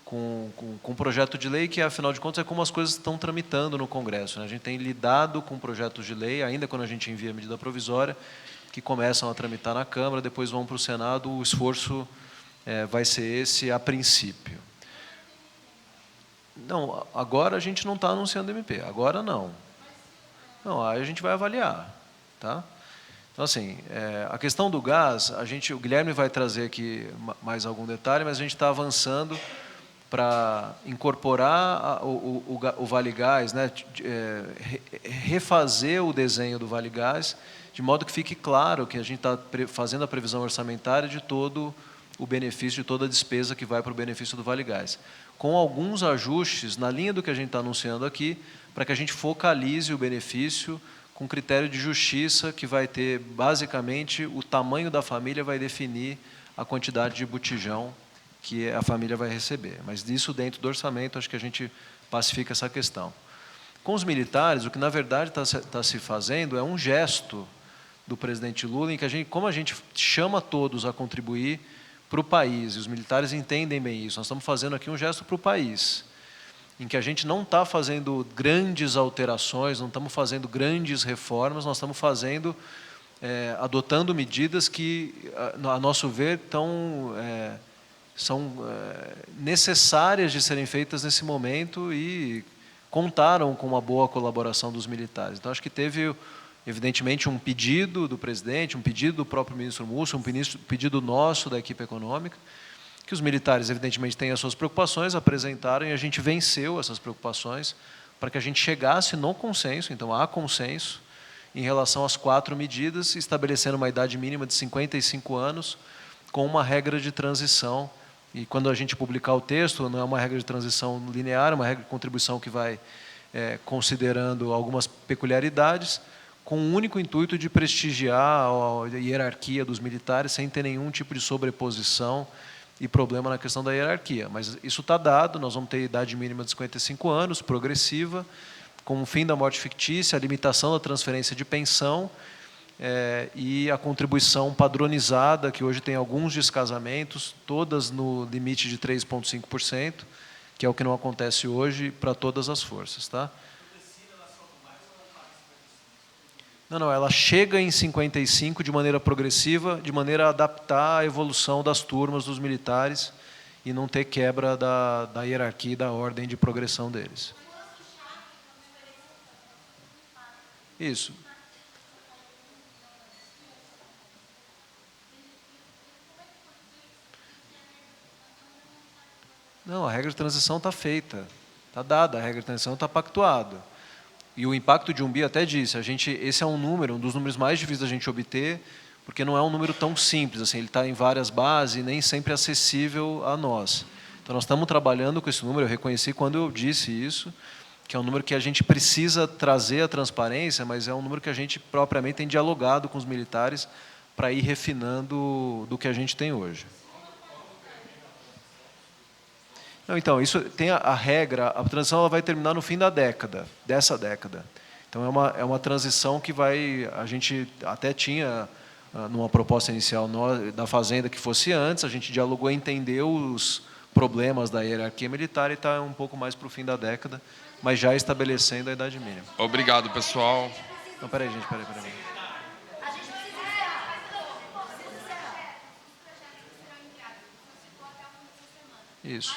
com um projeto de lei que, afinal de contas, é como as coisas estão tramitando no Congresso, né? A gente tem lidado com projetos de lei, ainda quando a gente envia a medida provisória, que começam a tramitar na Câmara, depois vão para o Senado, o esforço vai ser esse a princípio. Não, agora a gente não está anunciando MP, agora não. Não, aí a gente vai avaliar, tá? Então, assim, a questão do gás, o Guilherme vai trazer aqui mais algum detalhe, mas a gente está avançando para incorporar o Vale Gás, né, refazer o desenho do Vale Gás, de modo que fique claro que a gente está fazendo a previsão orçamentária de todo o benefício, de toda a despesa que vai para o benefício do Vale Gás, com alguns ajustes na linha do que a gente está anunciando aqui, para que a gente focalize o benefício com critério de justiça, que vai ter, basicamente, o tamanho da família vai definir a quantidade de botijão que a família vai receber. Mas disso, dentro do orçamento, acho que a gente pacifica essa questão. Com os militares, o que, na verdade, está se fazendo é um gesto do presidente Lula, em que como a gente chama todos a contribuir para o país, e os militares entendem bem isso, nós estamos fazendo aqui um gesto para o país, em que a gente não está fazendo grandes alterações, não estamos fazendo grandes reformas, nós estamos adotando medidas que, a nosso ver, são necessárias de serem feitas nesse momento e contaram com uma boa colaboração dos militares. Então, acho que teve, evidentemente, um pedido do presidente, um pedido do próprio ministro Múcio, um pedido nosso da equipe econômica, que os militares, evidentemente, têm as suas preocupações, apresentaram e a gente venceu essas preocupações para que a gente chegasse no consenso. Então, há consenso em relação às 4 medidas, estabelecendo uma idade mínima de 55 anos, com uma regra de transição. E quando a gente publicar o texto, não é uma regra de transição linear, é uma regra de contribuição que vai considerando algumas peculiaridades, com o único intuito de prestigiar a hierarquia dos militares, sem ter nenhum tipo de sobreposição e problema na questão da hierarquia. Mas isso está dado, nós vamos ter idade mínima de 55 anos, progressiva, com o fim da morte fictícia, a limitação da transferência de pensão e a contribuição padronizada, que hoje tem alguns descasamentos, todas no limite de 3,5%, que é o que não acontece hoje para todas as forças. Tá? Não, ela chega em 55 de maneira progressiva, de maneira a adaptar a evolução das turmas dos militares e não ter quebra da hierarquia e da ordem de progressão deles. Isso. Não, a regra de transição está feita, está dada, a regra de transição está pactuada. E o impacto de 1 bi até disse, esse é um dos números mais difíceis da gente obter, porque não é um número tão simples, assim, ele está em várias bases e nem sempre acessível a nós. Então, nós estamos trabalhando com esse número, eu reconheci quando eu disse isso, que é um número que a gente precisa trazer a transparência, mas é um número que a gente propriamente tem dialogado com os militares para ir refinando do que a gente tem hoje. Não, então, isso tem a regra, a transição ela vai terminar no fim dessa década. Então, é uma transição que a gente até tinha, numa proposta inicial da Fazenda, que fosse antes, a gente dialogou, entendeu os problemas da hierarquia militar e está um pouco mais para o fim da década, mas já estabelecendo a idade mínima. Obrigado, pessoal. Não, peraí, gente, peraí. Isso.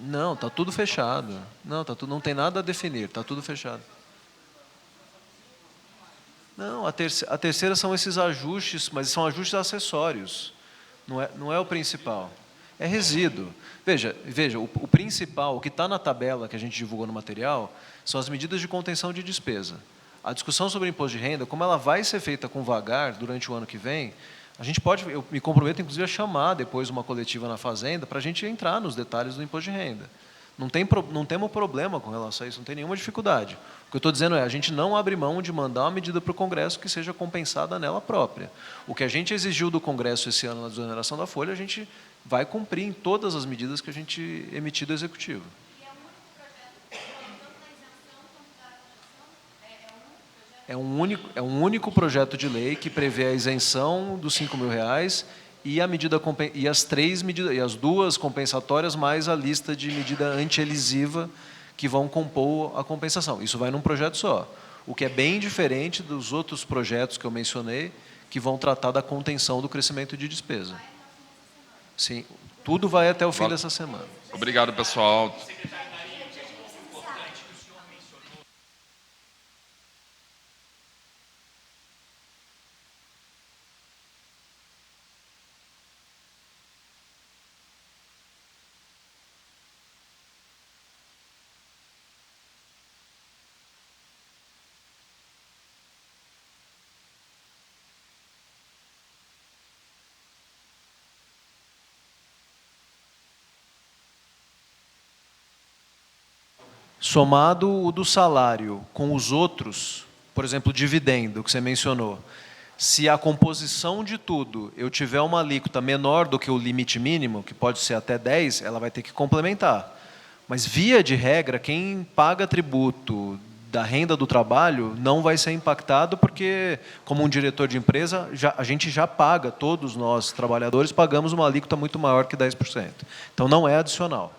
Não, está tudo fechado. Não tem nada a definir, está tudo fechado. Não, a terceira são esses ajustes, mas são ajustes acessórios. Não é o principal. É resíduo. Veja, o principal, o que está na tabela que a gente divulgou no material, são as medidas de contenção de despesa. A discussão sobre o imposto de renda, como ela vai ser feita com vagar durante o ano que vem, eu me comprometo, inclusive, a chamar depois uma coletiva na Fazenda para a gente entrar nos detalhes do imposto de renda. Não temos problema com relação a isso, não tem nenhuma dificuldade. O que eu estou dizendo é, a gente não abre mão de mandar uma medida para o Congresso que seja compensada nela própria. O que a gente exigiu do Congresso esse ano na desoneração da folha, a gente vai cumprir em todas as medidas que a gente emitir do Executivo. É um único projeto de lei que prevê a isenção dos R$5.000 e as duas compensatórias mais a lista de medida anti-elisiva que vão compor a compensação. Isso vai num projeto só. O que é bem diferente dos outros projetos que eu mencionei, que vão tratar da contenção do crescimento de despesa. Sim, tudo vai até o fim dessa semana. Obrigado, pessoal. Somado o do salário com os outros, por exemplo, o dividendo que você mencionou, se a composição de tudo eu tiver uma alíquota menor do que o limite mínimo, que pode ser até 10, ela vai ter que complementar. Mas, via de regra, quem paga tributo da renda do trabalho não vai ser impactado porque, como um diretor de empresa, a gente já paga, todos nós, trabalhadores, pagamos uma alíquota muito maior que 10%. Então, não é adicional.